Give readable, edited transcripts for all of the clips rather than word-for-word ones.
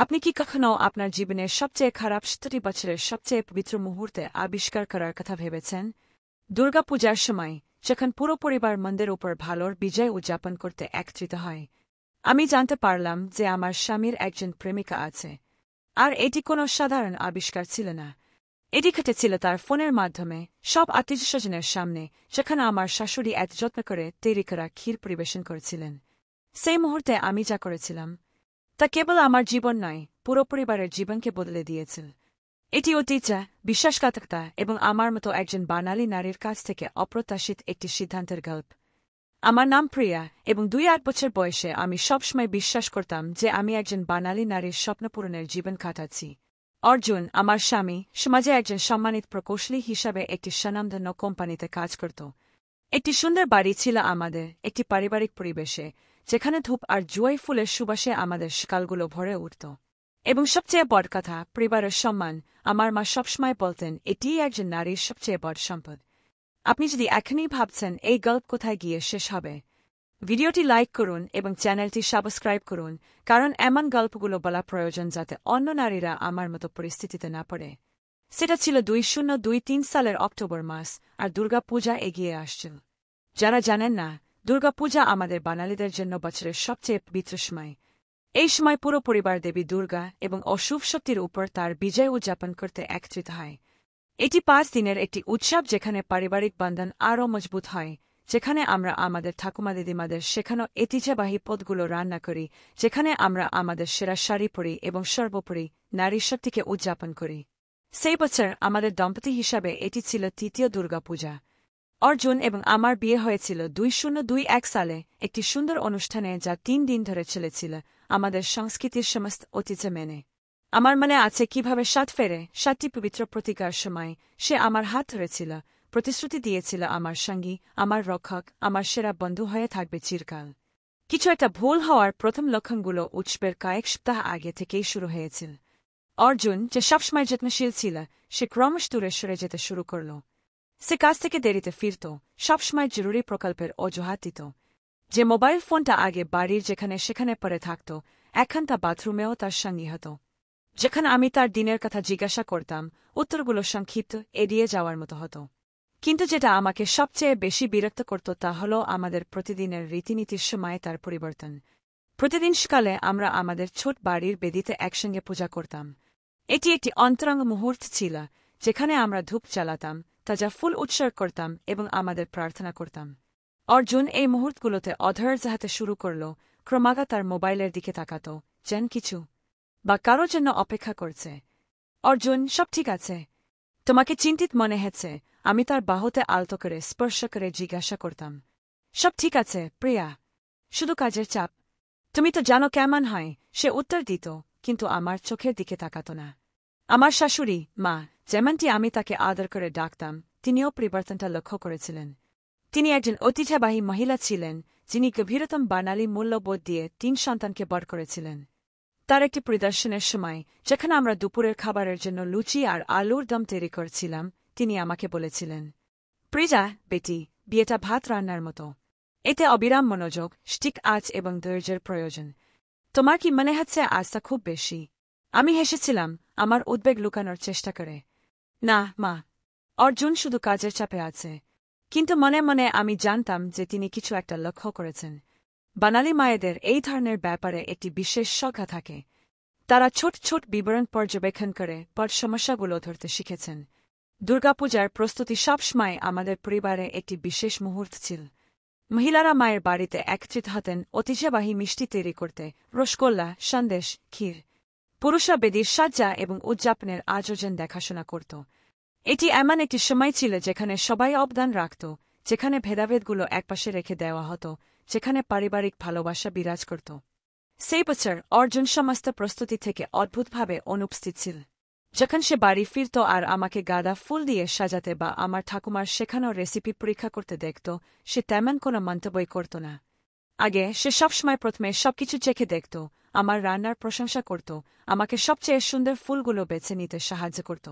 আপনি কি কখনো আপনার জীবনের সবচেয়ে খারাপ ৭০ বছরের সবচেয়ে পবিত্র মুহূর্তে আবিষ্কার করার কথা ভেবেছেন? দুর্গাপূজার সময়, যখন পুরো পরিবার মন্দের উপর ভালোর বিজয় উদযাপন করতে একত্রিত হয়। আমি জানতে পারলাম যে আমার স্বামীর একজন প্রেমিকা আছে। আর এটি কোনো সাধারণ আবিষ্কার ছিল না। এটি ঘটেছিল তার ফোনের মাধ্যমে, সব আত্মীয়স্বজনের সামনে, যেখানে আমার শাশুড়ি এত যত্ন করে তৈরি করা ক্ষীর পরিবেশন করেছিলেন। সেই মুহূর্তে আমি যা করেছিলাম তা কেবল আমার জীবন নয়, পুরো পরিবারের জীবনকে বদলে দিয়েছিল। এটি অতিচা, বিশ্বাসঘাতকতা এবং আমার মতো একজন বাঙালি নারীর কাছ থেকে অপ্রত্যাশিত একটি সিদ্ধান্তের গল্প। আমার নাম প্রিয়া, এবং ২-৮ বছর বয়সে আমি সবসময় বিশ্বাস করতাম যে আমি একজন বাঙালি নারীর স্বপ্নপূরণের জীবন কাটাচ্ছি। অর্জুন, আমার স্বামী, সমাজে একজন সম্মানিত প্রকৌশলী হিসাবে একটি স্বনামধন্য কোম্পানিতে কাজ করত। একটি সুন্দর বাড়ি ছিল আমাদের, একটি পারিবারিক পরিবেশে, যেখানে ধূপ আর জুয়াই ফুলের সুবাসে আমাদের সকালগুলো ভরে উঠত। এবং সবচেয়ে বড় কথা, পরিবারের সম্মান। আমার মা সবসময় বলতেন, এটিই একজন নারীর সবচেয়ে বড় সম্পদ। আপনি যদি এখনই ভাবছেন এই গল্প কোথায় গিয়ে শেষ হবে, ভিডিওটি লাইক করুন এবং চ্যানেলটি সাবস্ক্রাইব করুন, কারণ এমন গল্পগুলো বলা প্রয়োজন যাতে অন্য নারীরা আমার মতো পরিস্থিতিতে না পড়ে। সেটা ছিল 2023 সালের অক্টোবর মাস, আর দুর্গাপূজা এগিয়ে আসছিল। যারা জানেন না, দুর্গাপূজা আমাদের বাঙালিদের জন্য বছরের সবচেয়ে পবিত্র সময়। এই সময় পুরো পরিবার দেবী দুর্গা এবং অশুভ শক্তির উপর তার বিজয় উদযাপন করতে একত্রিত হয়। এটি 5 দিনের একটি উৎসব যেখানে পারিবারিক বন্ধন আরও মজবুত হয়, যেখানে আমরা আমাদের ঠাকুমা দিদিমাদের শেখানো ঐতিহ্যবাহী পদগুলো রান্না করি, যেখানে আমরা আমাদের সেরা শাড়ি পরি এবং সর্বোপরি নারী শক্তিকে উদযাপন করি। সেই বছর আমাদের দম্পতি হিসাবে এটি ছিল তৃতীয় দুর্গাপূজা। অর্জুন এবং আমার বিয়ে হয়েছিল 2021 সালে, একটি সুন্দর অনুষ্ঠানে যা 3 দিন ধরে চলেছিল, আমাদের সংস্কৃতির সমস্ত ঐতিহ্য মেনে। আমার মনে আছে কিভাবে 7 ফেরে, 7টি পবিত্র প্রতিকার সময় সে আমার হাত ধরেছিল, প্রতিশ্রুতি দিয়েছিল আমার সঙ্গী, আমার রক্ষক, আমার সেরা বন্ধু হয়ে থাকবে চিরকাল। কিছু একটা ভুল হওয়ার প্রথম লক্ষণগুলো উৎসবের কয়েক সপ্তাহ আগে থেকেই শুরু হয়েছিল। অর্জুন, যে সবসময় যত্নশীল ছিল, সে ক্রমশ দূরে সরে যেতে শুরু করল। সে কাজ থেকে দেরিতে ফিরত, সবসময় জরুরি প্রকল্পের অজুহাত দিত। যে মোবাইল ফোনটা আগে বাড়ির যেখানে সেখানে পড়ে থাকত, এখন তা বাথরুমেও তার সঙ্গী হতো। যখন আমি তার দিনের কথা জিজ্ঞাসা করতাম, উত্তরগুলো সংক্ষিপ্ত, এড়িয়ে যাওয়ার মতো হতো। কিন্তু যেটা আমাকে সবচেয়ে বেশি বিরক্ত করত তা হল আমাদের প্রতিদিনের রীতিনীতির সময় তার পরিবর্তন। প্রতিদিন সকালে আমরা আমাদের ছোট বাড়ির বেদিতে একসঙ্গে পূজা করতাম। এটি একটি অন্তরঙ্গ মুহূর্ত ছিল, যেখানে আমরা ধূপ জ্বালাতাম, তাজা ফুল উৎসর্গ করতাম এবং আমাদের প্রার্থনা করতাম। অর্জুন এই মুহূর্তগুলোতে অধৈর্য হাতে শুরু করল, ক্রমাগত তার মোবাইলের দিকে তাকাত, যেন কিছু বা কারো জন্য অপেক্ষা করছে। অর্জুন, সব ঠিক আছে? তোমাকে চিন্তিত মনে হচ্ছে? আমি তার বাহুতে আলতো করে স্পর্শ করে জিজ্ঞাসা করতাম। সব ঠিক আছে, প্রিয়া। শুধু কাজের চাপ। তুমি তো জানো কেমন হয়, সে উত্তর দিত, কিন্তু আমার চোখের দিকে তাকাত না। আমার শাশুড়ি, মা, যেমনটি আমি তাকে আদর করে ডাকতাম, তিনিও পরিবর্তনটা লক্ষ্য করেছিলেন। তিনি একজন ঐতিহ্যবাহী মহিলা ছিলেন, যিনি গভীরতম বাঙালি মূল্যবোধ দিয়ে 3 সন্তানকে বড় করেছিলেন। তার একটি পরিদর্শনের সময়, যেখানে আমরা দুপুরের খাবারের জন্য লুচি আর আলুর দম তৈরি করছিলাম, তিনি আমাকে বলেছিলেন, প্রিজা, বেটি, বিয়েটা ভাত রান্নার মতো। এতে অবিরাম মনোযোগ, স্টিক আঁচ এবং ধৈর্যের প্রয়োজন। তোমার কি মনে হচ্ছে আজটা খুব বেশি? আমি হেসেছিলাম, আমার উদ্বেগ লুকানোর চেষ্টা করে। না, মা। অর্জুন শুধু কাজের চাপে আছে। কিন্তু মনে মনে আমি জানতাম যে তিনি কিছু একটা লক্ষ্য করেছেন। বাঙালি মায়েদের এই ধরনের ব্যাপারে একটি বিশেষ সংজ্ঞা থাকে। তারা ছোট ছোট বিবরণ পর্যবেক্ষণ করে পর সমস্যাগুলো ধরতে শিখেছেন। দুর্গাপূজার প্রস্তুতি সবসময় আমাদের পরিবারে একটি বিশেষ মুহূর্ত ছিল। মহিলারা মায়ের বাড়িতে একত্রিত হতেন ঐতিহ্যবাহী মিষ্টি তৈরি করতে, রসগোল্লা, সন্দেশ, ক্ষীর। পুরুষরা বেদির সাজ্জা এবং উদযাপনের আয়োজন দেখাশোনা করত। এটি এমন একটি সময় ছিল যেখানে সবাই অবদান রাখত, যেখানে ভেদাভেদগুলো একপাশে রেখে দেওয়া হতো, যেখানে পারিবারিক ভালোবাসা বিরাজ করত। সেই বছর অর্জুন সমস্ত প্রস্তুতি থেকে অদ্ভুতভাবে অনুপস্থিত ছিল। যখন সে বাড়ি ফিরত আর আমাকে গাঁদা ফুল দিয়ে সাজাতে বা আমার ঠাকুমার শেখানো রেসিপি পরীক্ষা করতে দেখত, সে তেমন কোনো মন্তব্যই করত না। আগে সে সবসময় প্রথমে সবকিছু চেখে দেখত, আমার রান্নার প্রশংসা করত, আমাকে সবচেয়ে সুন্দর ফুলগুলো বেছে নিতে সাহায্য করত।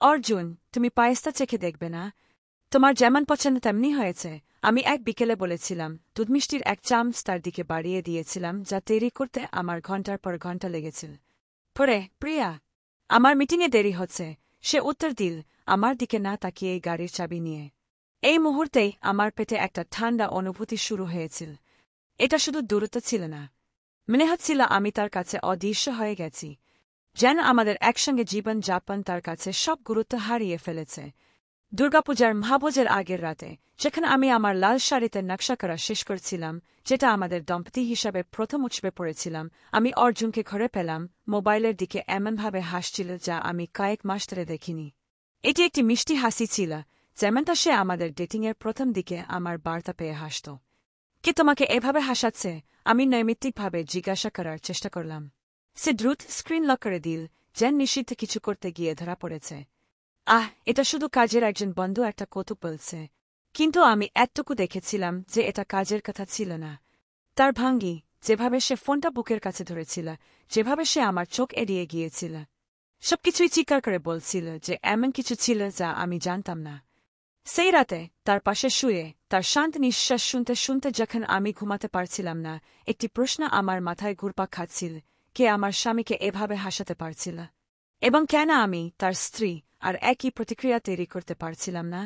অর্জুন, তুমি পায়েসটা চেখে দেখবে না? তোমার যেমন পছন্দ তেমনি হয়েছে। আমি এক বিকেলে বলেছিলাম, দুধমিষ্টির 1 চামচ তার দিকে বাড়িয়ে দিয়েছিলাম, যা তৈরি করতে আমার ঘণ্টার পর ঘণ্টা লেগেছিল। পরে প্রিয়া, আমার মিটিংয়ে দেরি হচ্ছে, সে উত্তর দিল, আমার দিকে না তাকিয়ে গাড়ির চাবি নিয়ে। এই মুহূর্তেই আমার পেটে একটা ঠান্ডা অনুভূতি শুরু হয়েছিল। এটা শুধু দূরত্ব ছিল না, মনে হচ্ছিল আমি তার কাছে অদৃশ্য হয়ে গেছি, যেন আমাদের একসঙ্গে জীবন যাপন তার কাছে সব গুরুত্ব হারিয়ে ফেলেছে। দুর্গাপূজার মহাভোজের আগের রাতে, যেখানে আমি আমার লাল শাড়িতে নকশা করা শেষ করছিলাম, যেটা আমাদের দম্পতি হিসাবে প্রথম উৎসবে পড়েছিলাম, আমি অর্জুনকে ঘরে পেলাম, মোবাইলের দিকে এমনভাবে হাসছিল যা আমি কয়েক মাস ধরে দেখিনি। এটি একটি মিষ্টি হাসি ছিল, যেমনটা সে আমাদের ডেটিংয়ের প্রথম দিকে আমার বার্তা পেয়ে হাসত। কে তোমাকে এভাবে হাসাচ্ছে? আমি নৈমিত্তিকভাবে জিজ্ঞাসা করার চেষ্টা করলাম। সে দ্রুত স্ক্রিন লক করে দিল, যেন নিষিদ্ধ কিছু করতে গিয়ে ধরা পড়েছে। এটা শুধু কাজের একজন বন্ধু একটা কৌতুক বলছে। কিন্তু আমি এতটুকু দেখেছিলাম যে এটা কাজের কথা ছিল না। তার ভাঙ্গি, যেভাবে সে ফোনটা বুকের কাছে ধরেছিল, যেভাবে সে আমার চোখ এড়িয়ে গিয়েছিল, সবকিছুই চিৎকার করে বলছিল যে এমন কিছু ছিল যা আমি জানতাম না। সেই রাতে তার পাশে শুয়ে তার শান্ত নিঃশ্বাস শুনতে শুনতে যখন আমি ঘুমাতে পারছিলাম না, একটি প্রশ্ন আমার মাথায় ঘুরপাক খাচ্ছিল, কে আমার স্বামীকে এভাবে হাসাতে পারছিল, এবং কেন আমি তার স্ত্রী আর একই প্রতিক্রিয়া তৈরি করতে পারছিলাম না।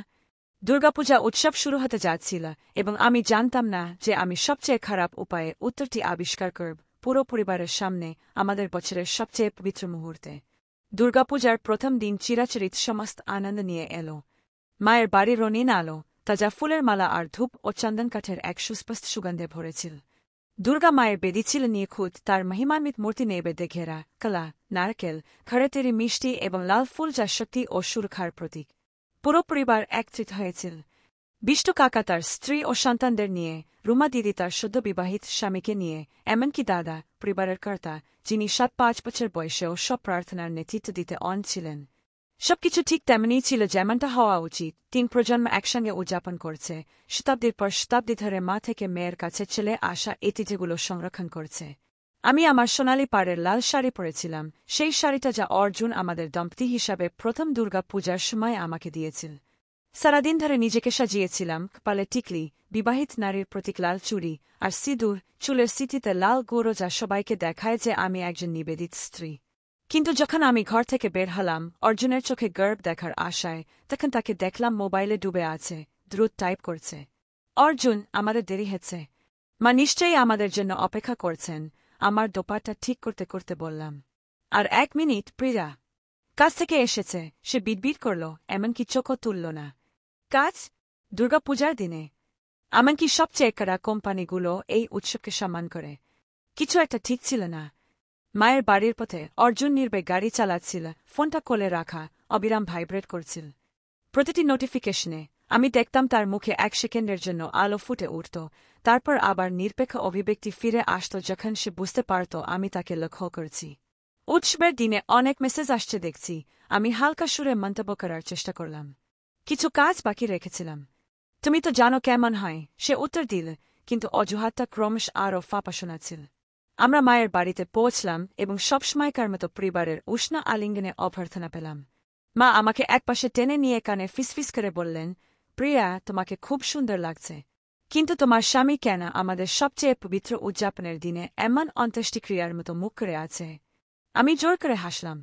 দুর্গাপূজা উৎসব শুরু হতে যাচ্ছিল, এবং আমি জানতাম না যে আমি সবচেয়ে খারাপ উপায়ে উত্তরটি আবিষ্কার করব, পুরো পরিবারের সামনে, আমাদের বছরের সবচেয়ে পবিত্র মুহূর্তে। দুর্গাপূজার প্রথম দিন চিরাচরিত সমস্ত আনন্দ নিয়ে এলো। মায়ের বাড়ির রঙিন আলো, তাজা ফুলের মালা আর ধূপ ও চন্দন কাঠের এক সুস্পষ্ট সুগন্ধে ভরেছিল। দুর্গা মায়ের বেদি ছিল নিখুঁত, তার মহিমান্বিত মূর্তি নৈবেদ্যে ঘেরা, কলা, নারকেল, ঘরে তৈরি মিষ্টি এবং লাল ফুল যা শক্তি ও সুরক্ষার প্রতীক। পুরো পরিবার একত্রিত হয়েছিল। বিষ্টু কাকা তার স্ত্রী ও সন্তানদের নিয়ে, রুমা দিদি তার সদ্য বিবাহিত স্বামীকে নিয়ে, এমনকি দাদা, পরিবারের কর্তা, যিনি ৭-৫ বছর বয়সেও সব প্রার্থনার নেতৃত্ব দিতে অন ছিলেন। সবকিছু ঠিক তেমনই ছিল যেমনটা হওয়া উচিত। ৩ প্রজন্ম একসঙ্গে উদযাপন করছে, শতাব্দীর পর শতাব্দী ধরে মা থেকে মেয়ের কাছে চলে আসা ঐতিহ্যগুলো সংরক্ষণ করছে। আমি আমার সোনালি পাড়ের লাল শাড়ি পরেছিলাম, সেই শাড়িটা যা অর্জুন আমাদের দম্পতি হিসাবে প্রথম দুর্গা পূজার সময় আমাকে দিয়েছিল। সারাদিন ধরে নিজেকে সাজিয়েছিলাম, কপালে টিকলি, বিবাহিত নারীর প্রতীক লাল চুড়ি, আর সিঁদুর, চুলের সিথিতে লাল গুঁড়ো যা সবাইকে দেখায় যে আমি একজন নিবেদিত স্ত্রী। কিন্তু যখন আমি ঘর থেকে বের হলাম অর্জুনের চোখে গর্ব দেখার আশায়, তখন তাকে দেখলাম মোবাইলে ডুবে আছে, দ্রুত টাইপ করছে। অর্জুন, আমাদের দেরি হচ্ছে। মা নিশ্চয়ই আমাদের জন্য অপেক্ষা করছেন। আমার দোপাট্টা ঠিক করতে করতে বললাম, আর 1 মিনিট প্রিয়া। কাজ থেকে এসেছে, সে বিড়বিড় করল, এমনকি চোখও তুলল না। কাজ? দুর্গাপূজার দিনে? এমনকি সবচেয়ে কড়া কোম্পানিগুলো এই উৎসবকে সম্মান করে। কিছু একটা ঠিক ছিল না। মায়ের বাড়ির পথে অর্জুন নির্বে গাড়ি চালাচ্ছিল, ফোনটা কোলে রাখা, অবিরাম ভাইব্রেট করছিল। প্রতিটি নোটিফিকেশনে আমি দেখতাম তার মুখে 1 সেকেন্ডের জন্য আলো ফুটে উঠত, তারপর আবার নিরপেক্ষ অভিব্যক্তি ফিরে আসত যখন সে বুঝতে পারত আমি তাকে লক্ষ্য করছি। উৎসবের দিনে অনেক মেসেজ আসছে দেখছি, আমি হালকা সুরে মন্তব্য করার চেষ্টা করলাম। কিছু কাজ বাকি রেখেছিলাম। তুমি তো জানো কেমন হয়, সে উত্তর দিল, কিন্তু অজুহাতটা ক্রমশ আরও ফাঁপা শোনাচ্ছিল। আমরা মায়ের বাড়িতে পৌঁছলাম এবং সবসময়কার মতো পরিবারের উষ্ণ আলিঙ্গনে অভ্যর্থনা পেলাম। মা আমাকে একপাশে টেনে নিয়ে কানে ফিসফিস করে বললেন, প্রিয়া, তোমাকে খুব সুন্দর লাগছে। কিন্তু তোমার স্বামী কেন আমাদের সবচেয়ে পবিত্র উদযাপনের দিনে এমন অন্ত্যেষ্টিক্রিয়ার মতো মুখ করে আছে? আমি জোর করে হাসলাম।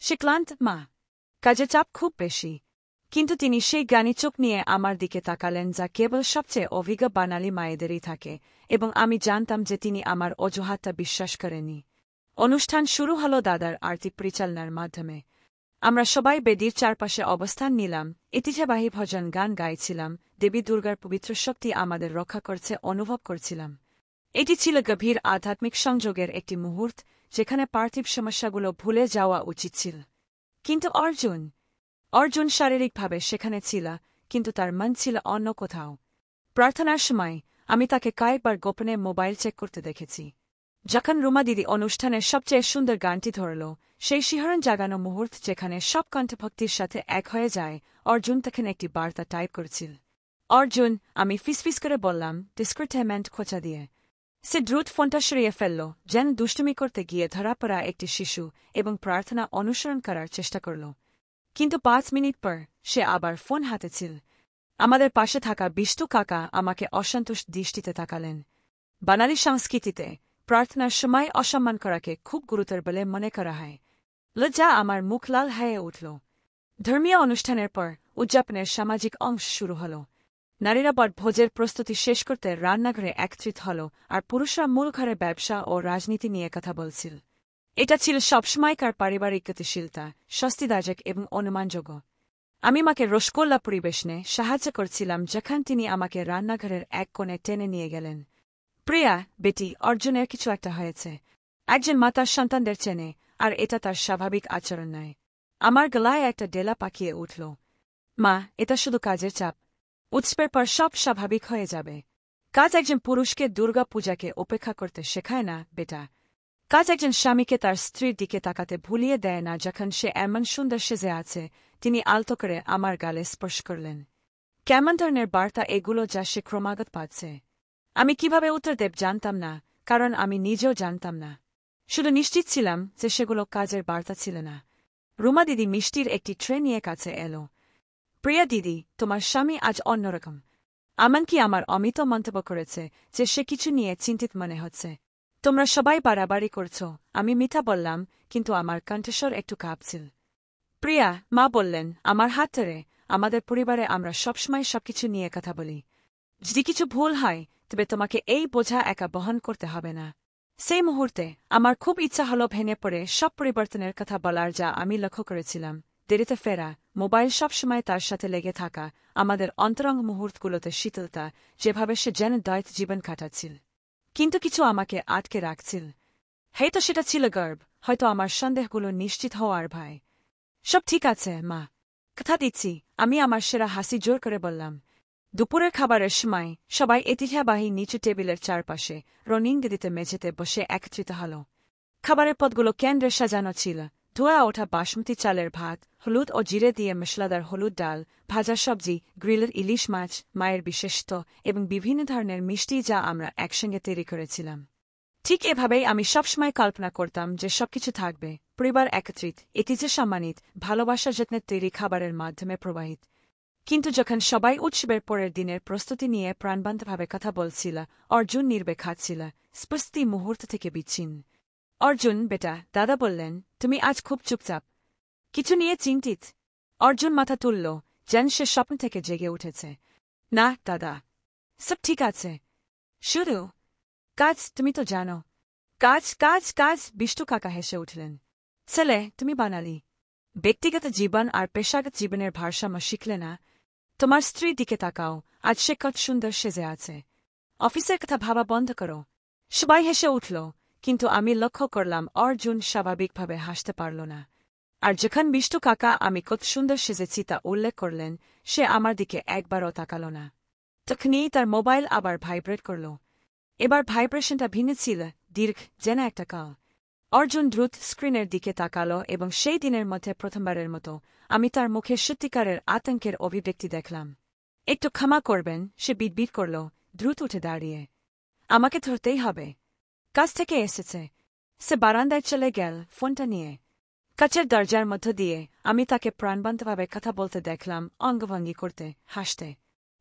সে ক্লান্ত, মা। কাজের চাপ খুব বেশি। কিন্তু তিনি সেই জ্ঞানী চোখ নিয়ে আমার দিকে তাকালেন যা কেবল সবচেয়ে অভিজ্ঞ বাঙালি মায়েদেরই থাকে, এবং আমি জানতাম যে তিনি আমার অজুহাতটা বিশ্বাস করেনি। অনুষ্ঠান শুরু হল দাদার আরতি পরিচালনার মাধ্যমে। আমরা সবাই বেদির চারপাশে অবস্থান নিলাম, ঐতিহ্যবাহী ভজন গান গাইছিলাম, দেবী দুর্গার পবিত্র শক্তি আমাদের রক্ষা করছে অনুভব করছিলাম। এটি ছিল গভীর আধ্যাত্মিক সংযোগের একটি মুহূর্ত, যেখানে পার্থিব সমস্যাগুলো ভুলে যাওয়া উচিত ছিল। কিন্তু অর্জুন শারীরিকভাবে সেখানে ছিল, কিন্তু তার মন ছিল অন্য কোথাও। প্রার্থনার সময় আমি তাকে কয়েকবার গোপনে মোবাইল চেক করতে দেখেছি। যখন রুমা দিদি অনুষ্ঠানের সবচেয়ে সুন্দর গানটি ধরল, সেই শিহরণ জাগানো মুহূর্ত যেখানে সব কণ্ঠভক্তির সাথে এক হয়ে যায়, অর্জুন তখন একটি বার্তা টাইপ করছিল। অর্জুন, আমি ফিসফিস করে বললাম, ডিসক্রিটেমেন্ট খোঁচা দিয়ে। সে দ্রুত ফোনটা সরিয়ে ফেলল, যেন দুষ্টুমি করতে গিয়ে ধরা পড়া একটি শিশু, এবং প্রার্থনা অনুসরণ করার চেষ্টা করল। কিন্তু 5 মিনিট পর সে আবার ফোন হাতে ছিল। আমাদের পাশে থাকা বিষ্টু কাকা আমাকে অসন্তুষ্ট দৃষ্টিতে তাকালেন। বাঙালি সংস্কৃতিতে প্রার্থনার সময় অসম্মান করাকে খুব গুরুতর বলে মনে করা হয়। লজ্জা আমার মুখ লাল হয়ে উঠল। ধর্মীয় অনুষ্ঠানের পর উদযাপনের সামাজিক অংশ শুরু হল। নারীরা ভোজের প্রস্তুতি শেষ করতে রান্নাঘরে একত্রিত হল, আর পুরুষরা মূল ঘরে ব্যবসা ও রাজনীতি নিয়ে কথা বলছিল। এটা ছিল সবসময়কার পারিবারিক গতিশীলতা, স্বস্তিদায়ক এবং অনুমানযোগ্য। আমি মাকে রসগোল্লা পরিবেশনে সাহায্য করছিলাম যখন তিনি আমাকে রান্নাঘরের এক কোণে টেনে নিয়ে গেলেন। প্রিয়া, বেটি, অর্জুনের কিছু একটা হয়েছে। একজন মাতার সন্তানদের চেনে, আর এটা তার স্বাভাবিক আচরণ নয়। আমার গলায় একটা ডেলা পাকিয়ে উঠল। মা, এটা শুধু কাজের চাপ। উৎসবের পর সব স্বাভাবিক হয়ে যাবে। কাজ একজন পুরুষকে দুর্গা পূজাকে উপেক্ষা করতে শেখায় না, বেটা। কাজ একজন স্বামীকে তার স্ত্রীর দিকে তাকাতে ভুলিয়ে দেয় না যখন সে এমন সুন্দর সেজে আছে। তিনি আলতো করে আমার গালে স্পর্শ করলেন। কেমন ধরনের বার্তা এগুলো যা সে ক্রমাগত পাচ্ছে? আমি কিভাবে উত্তর দেব জানতাম না, কারণ আমি নিজেও জানতাম না। শুধু নিশ্চিত ছিলাম যে সেগুলো কাজের বার্তা ছিল না। রুমা দিদি মিষ্টির একটি ট্রে নিয়ে কাছে এলো। প্রিয়া দিদি, তোমার স্বামী আজ অন্যরকম। এমনকি আমার অমিত মন্তব্য করেছে যে সে কিছু নিয়ে চিন্তিত মনে হচ্ছে। তোমরা সবাই বাড়াবাড়ি করছ, আমি মিথ্যা বললাম, কিন্তু আমার কণ্ঠস্বর একটু কাঁপছিল। প্রিয়া, মা বললেন, আমার হাত ধরে, আমাদের পরিবারে আমরা সবসময় সবকিছু নিয়ে কথা বলি। যদি কিছু ভুল হয় তবে তোমাকে এই বোঝা একা বহন করতে হবে না। সেই মুহূর্তে আমার খুব ইচ্ছা হল ভেঙে পড়ে সব পরিবর্তনের কথা বলার যা আমি লক্ষ্য করেছিলাম। দেরিতে ফেরা, মোবাইল সবসময় তার সাথে লেগে থাকা, আমাদের অন্তরঙ্গ মুহূর্তগুলোতে শীতলতা, যেভাবে সে যেন দ্বৈত জীবন কাটাচ্ছিল। কিন্তু কিছু আমাকে আটকে রাখছিল। হয়তো সেটা ছিল গর্ব, হয়তো আমার সন্দেহগুলো নিশ্চিত হওয়ার ভয়। সব ঠিক আছে, মা। কথা দিচ্ছি, আমি আমার সেরা হাসি জোর করে বললাম। দুপুরের খাবারের সময় সবাই ঐতিহ্যবাহী নিচু টেবিলের চারপাশে রঙিন দিদিতে মেঝেতে বসে একত্রিত হল। খাবারের পদগুলো কেন্দ্রে সাজানো ছিল। ধোয়া ওঠা বাসমতি চালের ভাত, হলুদ ও জিরে দিয়ে মশলাদার হলুদ ডাল, ভাজা সবজি, গ্রিলের ইলিশ মাছ, মায়ের বিশেষত্ব এবং বিভিন্ন ধরনের মিষ্টি যা আমরা একসঙ্গে তৈরি করেছিলাম। ঠিক এভাবেই আমি সবসময় কল্পনা করতাম যে সবকিছু থাকবে, পরিবার একত্রিত, ঐতিহ্য সম্মানিত, ভালোবাসা যত্নের তৈরি খাবারের মাধ্যমে প্রবাহিত। কিন্তু যখন সবাই উৎসবের পরের দিনের প্রস্তুতি নিয়ে প্রাণবন্তভাবে কথা বলছিল, অর্জুন নির্বে খাচ্ছিল, স্পষ্টি মুহূর্ত থেকে বিচ্ছিন্ন। অর্জুন, বেটা, দাদা বললেন, তুমি আজ খুব চুপচাপ। কিছু নিয়ে চিন্তিত? অর্জুন মাথা তুলল, যেন সে স্বপ্ন থেকে জেগে উঠেছে। না দাদা, সব ঠিক আছে। শুধু কাজ, তুমি তো জানো। কাজ কাজ কাজ, বিষ্টু কাকা হেসে উঠলেন। ছেলে, তুমি বানালি। ব্যক্তিগত জীবন আর পেশাগত জীবনের ভারসাম্য শিখলে না। তোমার স্ত্রীর দিকে তাকাও, আজ সে কত সুন্দর সেজে আছে। অফিসের কথা ভাবা বন্ধ করো। সবাই হেসে উঠল, কিন্তু আমি লক্ষ্য করলাম অর্জুন স্বাভাবিকভাবে হাসতে পারল না। আর যখন বিষ্টু কাকা আমি কত সুন্দর সেজেছি তা উল্লেখ করলেন, সে আমার দিকে একবারও তাকাল না। তখনই তার মোবাইল আবার ভাইব্রেট করল। এবার ভাইব্রেশনটা ভিন্ন ছিল, দীর্ঘ, যেন একটা কাল। অর্জুন দ্রুত স্ক্রিনের দিকে তাকাল এবং সেই দিনের মধ্যে প্রথমবারের মতো আমি তার মুখে সত্যিকারের আতঙ্কের অভিব্যক্তি দেখলাম। একটু ক্ষমা করবেন, সে বিড়বিড় করল, দ্রুত উঠে দাঁড়িয়ে। আমাকে ধরতেই হবে। কাজ থেকে এসেছে। সে বারান্দায় চলে গেল, ফোনটা নিয়ে। কাচের দরজার মধ্য দিয়ে আমি তাকে প্রাণবন্তভাবে কথা বলতে দেখলাম, অঙ্গভঙ্গি করতে, হাসতে।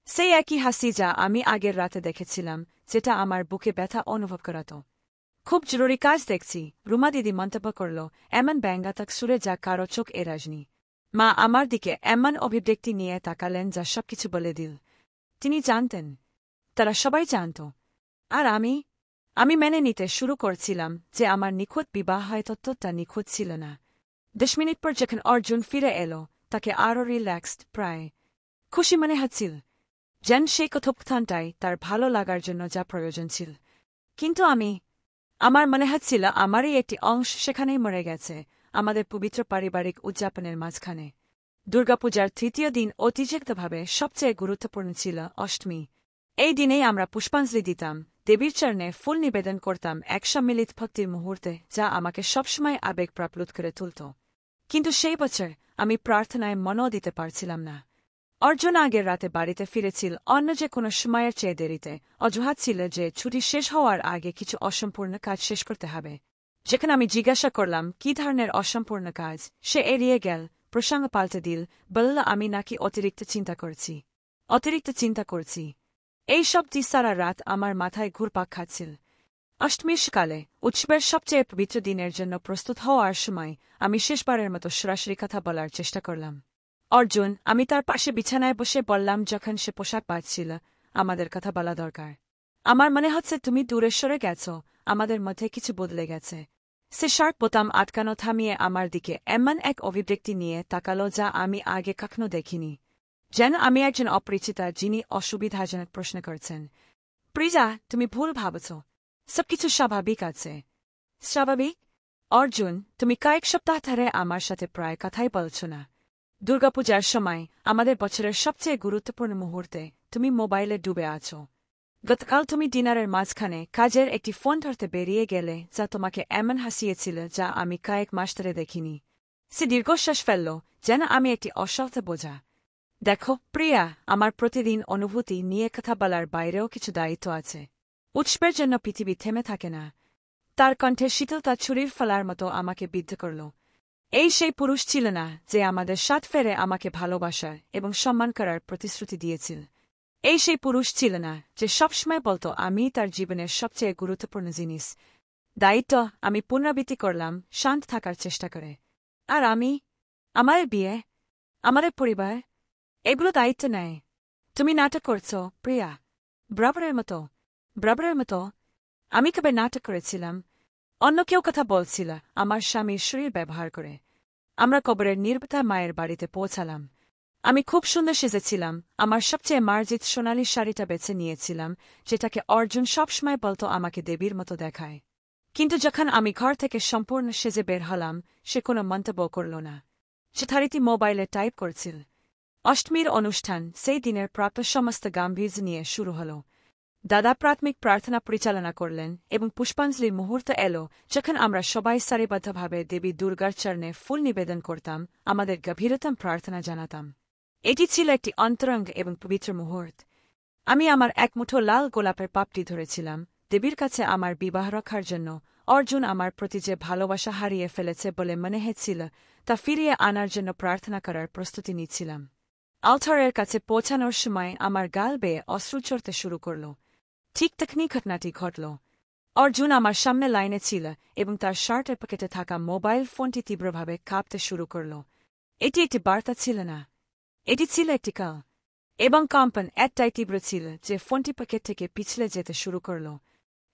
সেই একই হাসি যা আমি আগের রাতে দেখেছিলাম, যেটা আমার বুকে ব্যথা অনুভব করাত। খুব জরুরি কাজ দেখছি, রুমা দিদি মন্তব্য করল, এমন ব্যঙ্গাত্মক সুরে যা কারো চোখ এড়ায়নি। মা আমার দিকে এমন অভিব্যক্তি নিয়ে তাকালেন যা সবকিছু বলে দিল। তিনি জানতেন। তারা সবাই জানত। আর আমি মেনে নিতে শুরু করছিলাম যে আমার নিখুঁত বিবাহ তত্ত্বটা নিখুঁত ছিল না। 10 মিনিট পর যখন অর্জুন ফিরে এলো, তাকে আরও রিল্যাক্সড, প্রায় খুশি মনে হচ্ছিল, যেন সেই কথোপকথনটাই তার ভালো লাগার জন্য যা প্রয়োজন ছিল। কিন্তু আমার মনে হচ্ছিল আমারই একটি অংশ সেখানেই মরে গেছে, আমাদের পবিত্র পারিবারিক উদযাপনের মাঝখানে। দুর্গাপূজার তৃতীয় দিন ঐতিহ্যগতভাবে সবচেয়ে গুরুত্বপূর্ণ ছিল অষ্টমী। এই দিনেই আমরা পুষ্পাঞ্জলি দিতাম, দেবীর চরণে ফুল নিবেদন করতাম, এক সম্মিলিত ভক্তির মুহূর্তে যা আমাকে সবসময় আবেগপ্রাপ্লুত করে তুলত। কিন্তু সেই বছর আমি প্রার্থনায় মনও দিতে পারছিলাম না। অর্জুন আগের রাতে বাড়িতে ফিরেছিল অন্য যে কোনো সময়ের চেয়ে দেরিতে। অজুহাত ছিল যে ছুটি শেষ হওয়ার আগে কিছু অসম্পূর্ণ কাজ শেষ করতে হবে। যেখানে আমি জিজ্ঞাসা করলাম কী ধরনের অসম্পূর্ণ কাজ, সে এড়িয়ে গেল, প্রসঙ্গ পাল্টে দিল, বলল আমি নাকি অতিরিক্ত চিন্তা করছি। এই সবটি সারা রাত আমার মাথায় ঘুরপাক খাচ্ছিল। অষ্টমীর সকালে উৎসবের সবচেয়ে পবিত্র দিনের জন্য প্রস্তুত হওয়ার সময় আমি শেষবারের মতো সরাসরি কথা বলার চেষ্টা করলাম। অর্জুন, আমি তার পাশে বিছানায় বসে বললাম যখন সে পোশাক পাচ্ছিল, আমাদের কথা বলা দরকার। আমার মনে হচ্ছে তুমি দূরে সরে গেছ, আমাদের মধ্যে কিছু বদলে গেছে। সে শার্ট বোতাম আটকানো থামিয়ে আমার দিকে এমন এক অভিব্যক্তি নিয়ে তাকালো যা আমি আগে কখনো দেখিনি। যেন আমি একজন অপরিচিতা যিনি অসুবিধাজনক প্রশ্ন করছেন। প্রিজা, তুমি ভুল ভাবছ। সবকিছু স্বাভাবিক আছে। স্বাভাবিক? অর্জুন, তুমি কয়েক সপ্তাহ ধরে আমার সাথে প্রায় কথাই বলছ না। দুর্গাপূজার সময়, আমাদের বছরের সবচেয়ে গুরুত্বপূর্ণ মুহূর্তে, তুমি মোবাইলে ডুবে আছো। গতকাল তুমি ডিনারের মাঝখানে কাজের একটি ফোন ধরতে বেরিয়ে গেলে যা তোমাকে এমন হাসিয়েছিল যা আমি কয়েক মাস ধরে দেখিনি। সে দীর্ঘশ্বাস ফেলল, যেন আমি একটি অসাধ্য বোঝা। দেখো প্রিয়া, আমার প্রতিদিন অনুভূতি নিয়ে কথা বলার বাইরেও কিছু দায়িত্ব আছে। উৎসবের জন্য পৃথিবী থেমে থাকে না। তার কণ্ঠের শীতলতা ছুরির ফলার মতো আমাকে বিদ্ধ করল। এই সেই পুরুষ ছিল না যে আমাদের সাত ফেরে আমাকে ভালোবাসার এবং সম্মান করার প্রতিশ্রুতি দিয়েছিল। এই সেই পুরুষ ছিল না যে সবসময় বলত আমি তার জীবনের সবচেয়ে গুরুত্বপূর্ণ জিনিস। দায়িত্ব, আমি পুনরাবৃত্তি করলাম, শান্ত থাকার চেষ্টা করে। আর আমি? আমাদের বিয়ে, আমাদের পরিবার, এগুলো দায়িত্ব নেয়। তুমি নাটক করছ, প্রিয়া। ব্রাবারের মতো। ব্রাবারের মতো? আমি কবে নাটক করেছিলাম? অন্য কেউ কথা বলছিল, আমার স্বামীর শরীর ব্যবহার করে। আমরা কবরের নির্বতা মায়ের বাড়িতে পৌঁছালাম। আমি খুব সুন্দর সেজেছিলাম, আমার সবচেয়ে মার্জিত সোনালি শাড়িটা বেছে নিয়েছিলাম, যেটাকে অর্জুন সবসময় বলত আমাকে দেবীর মতো দেখায়। কিন্তু যখন আমি ঘর থেকে সম্পূর্ণ সেজে বের হলাম, সে কোনো মন্তব্য করল না। সে থারিটি মোবাইলে টাইপ করছিল। অষ্টমীর অনুষ্ঠান সেই দিনের প্রাপ্ত সমস্ত গাম্ভীর্য নিয়ে শুরু হল। দাদা প্রাথমিক প্রার্থনা পরিচালনা করলেন এবং পুষ্পাঞ্জলির মুহূর্ত এলো যখন আমরা সবাই সারিবদ্ধভাবে দেবী দুর্গার চরণে ফুল নিবেদন করতাম, আমাদের গভীরতম প্রার্থনা জানাতাম। এটি ছিল একটি অন্তরঙ্গ এবং পবিত্র মুহূর্ত। আমি আমার এক মুঠো লাল গোলাপের পাপটি ধরেছিলাম, দেবীর কাছে আমার বিবাহ রক্ষার জন্য। অর্জুন আমার প্রতি যে ভালোবাসা হারিয়ে ফেলেছে বলে মনে হচ্ছিল তা ফিরিয়ে আনার জন্য প্রার্থনা করার প্রস্তুতি নিচ্ছিলাম। আলটারের কাছে পৌঁছানোর সময় আমার গাল বেয়ে অশ্রু চড়তে শুরু করল। ঠিক তখনই ঘটনাটি ঘটল। অর্জুন আমার সামনে লাইনে ছিল এবং তার শার্টের পকেটে থাকা মোবাইল ফোনটি তীব্রভাবে কাঁপতে শুরু করল। এটি একটি বার্তা ছিল না, এটি ছিল একটি কল। এবং কম্পন এতটাই তীব্র ছিল যে ফোনটি পকেট থেকে পিছলে যেতে শুরু করল।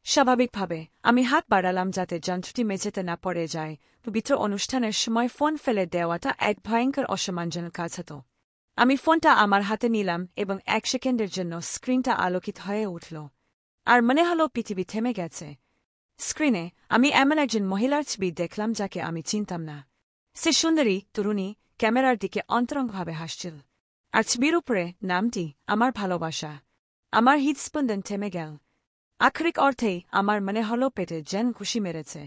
স্বাভাবিকভাবে আমি হাত বাড়ালাম যাতে যন্ত্রটি মেঝেতে না পড়ে যায়। পবিত্র অনুষ্ঠানের সময় ফোন ফেলে দেওয়াটা এক ভয়ঙ্কর অসম্মানজনক কাজ হতো। আমি ফোনটা আমার হাতে নিলাম এবং 1 সেকেন্ডের জন্য স্ক্রিনটা আলোকিত হয়ে উঠল। আর মনে হলো পৃথিবী থেমে গেছে। স্ক্রিনে আমি এমন একজন মহিলার ছবি দেখলাম যাকে আমি চিনতাম না। সে সুন্দরী তরুণী, ক্যামেরার দিকে অন্তরঙ্গভাবে হাসছিল। আর ছবির উপরে নামটি, আমার ভালোবাসা। আমার হৃদস্পন্দন থেমে গেল। আক্ষরিক অর্থেই আমার মনে হলো পেটে যেন ঘুষি মেরেছে।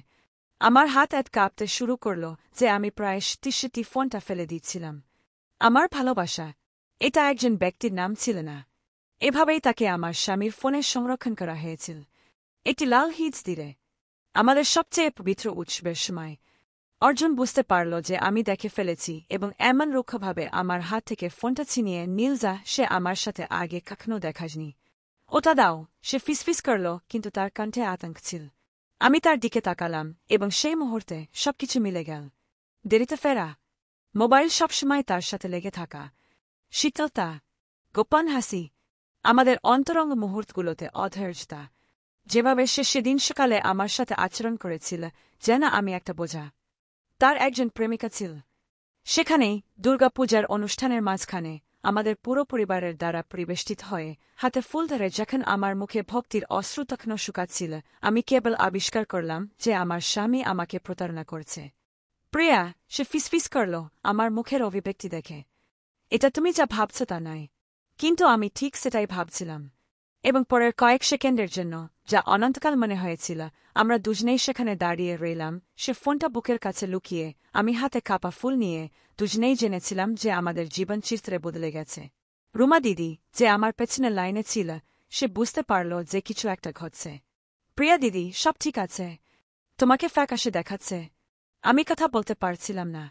আমার হাত কাঁপতে শুরু করল যে আমি প্রায় সত্যি ফোনটা ফেলে দিচ্ছিলাম। আমার ভালোবাসা, এটা একজন ব্যক্তির নাম ছিল না। এভাবেই তাকে আমার স্বামীর ফোনে সংরক্ষণ করা হয়েছিল। একটি লাল হিজ দিরে আমাদের সবচেয়ে পবিত্র উৎসবের সময়। অর্জুন বুঝতে পারল যে আমি দেখে ফেলেছি এবং এমন রুক্ষভাবে আমার হাত থেকে ফোনটা ছিনিয়ে নিল যা সে আমার সাথে আগে কখনো দেখায়নি। ওটা দাও, সে ফিসফিস করল, কিন্তু তার কণ্ঠে আতঙ্ক ছিল। আমি তার দিকে তাকালাম এবং সেই মুহূর্তে সবকিছু মিলে গেল। দেরিতে ফেরা, মোবাইল সবসময় তার সাথে লেগে থাকা, শীতলতা, গোপন হাসি, আমাদের অন্তরঙ্গ মুহূর্তগুলোতে অধৈর্যতা। যেভাবে সে সেদিন সকালে আমার সাথে আচরণ করেছিল যেন আমি একটা বোঝা। তার একজন প্রেমিকা ছিল। সেখানেই দুর্গাপূজার অনুষ্ঠানের মাঝখানে আমাদের পুরো পরিবারের দ্বারা পরিবেষ্টিত হয়ে হাতে ফুল ধরে যখন আমার মুখে ভক্তির অশ্রু তখনও শুকাচ্ছিল, আমি কেবল আবিষ্কার করলাম যে আমার স্বামী আমাকে প্রতারণা করছে। প্রিয়া, সে ফিসফিস করল আমার মুখের অভিব্যক্তি দেখে। এটা তুমি যা ভাবছ তা নয়। কিন্তু আমি ঠিক সেটাই ভাবছিলাম। এবং পরের কয়েক সেকেন্ডের জন্য, যা অনন্তকাল মনে হয়েছিল, আমরা দুজনেই সেখানে দাঁড়িয়ে রইলাম, সে ফোনটা বুকের কাছে লুকিয়ে, আমি হাতে কাপা ফুল নিয়ে। দুজনেই জেনেছিলাম যে আমাদের জীবন চিত্রে বদলে গেছে। রুমা দিদি, যে আমার পেছনে লাইনে ছিল, সে বুঝতে পারল যে কিছু একটা ঘটছে। প্রিয়া দিদি, সব ঠিক আছে? তোমাকে ফ্যাকাশে দেখাচ্ছে। আমি কথা বলতে পারছিলাম না,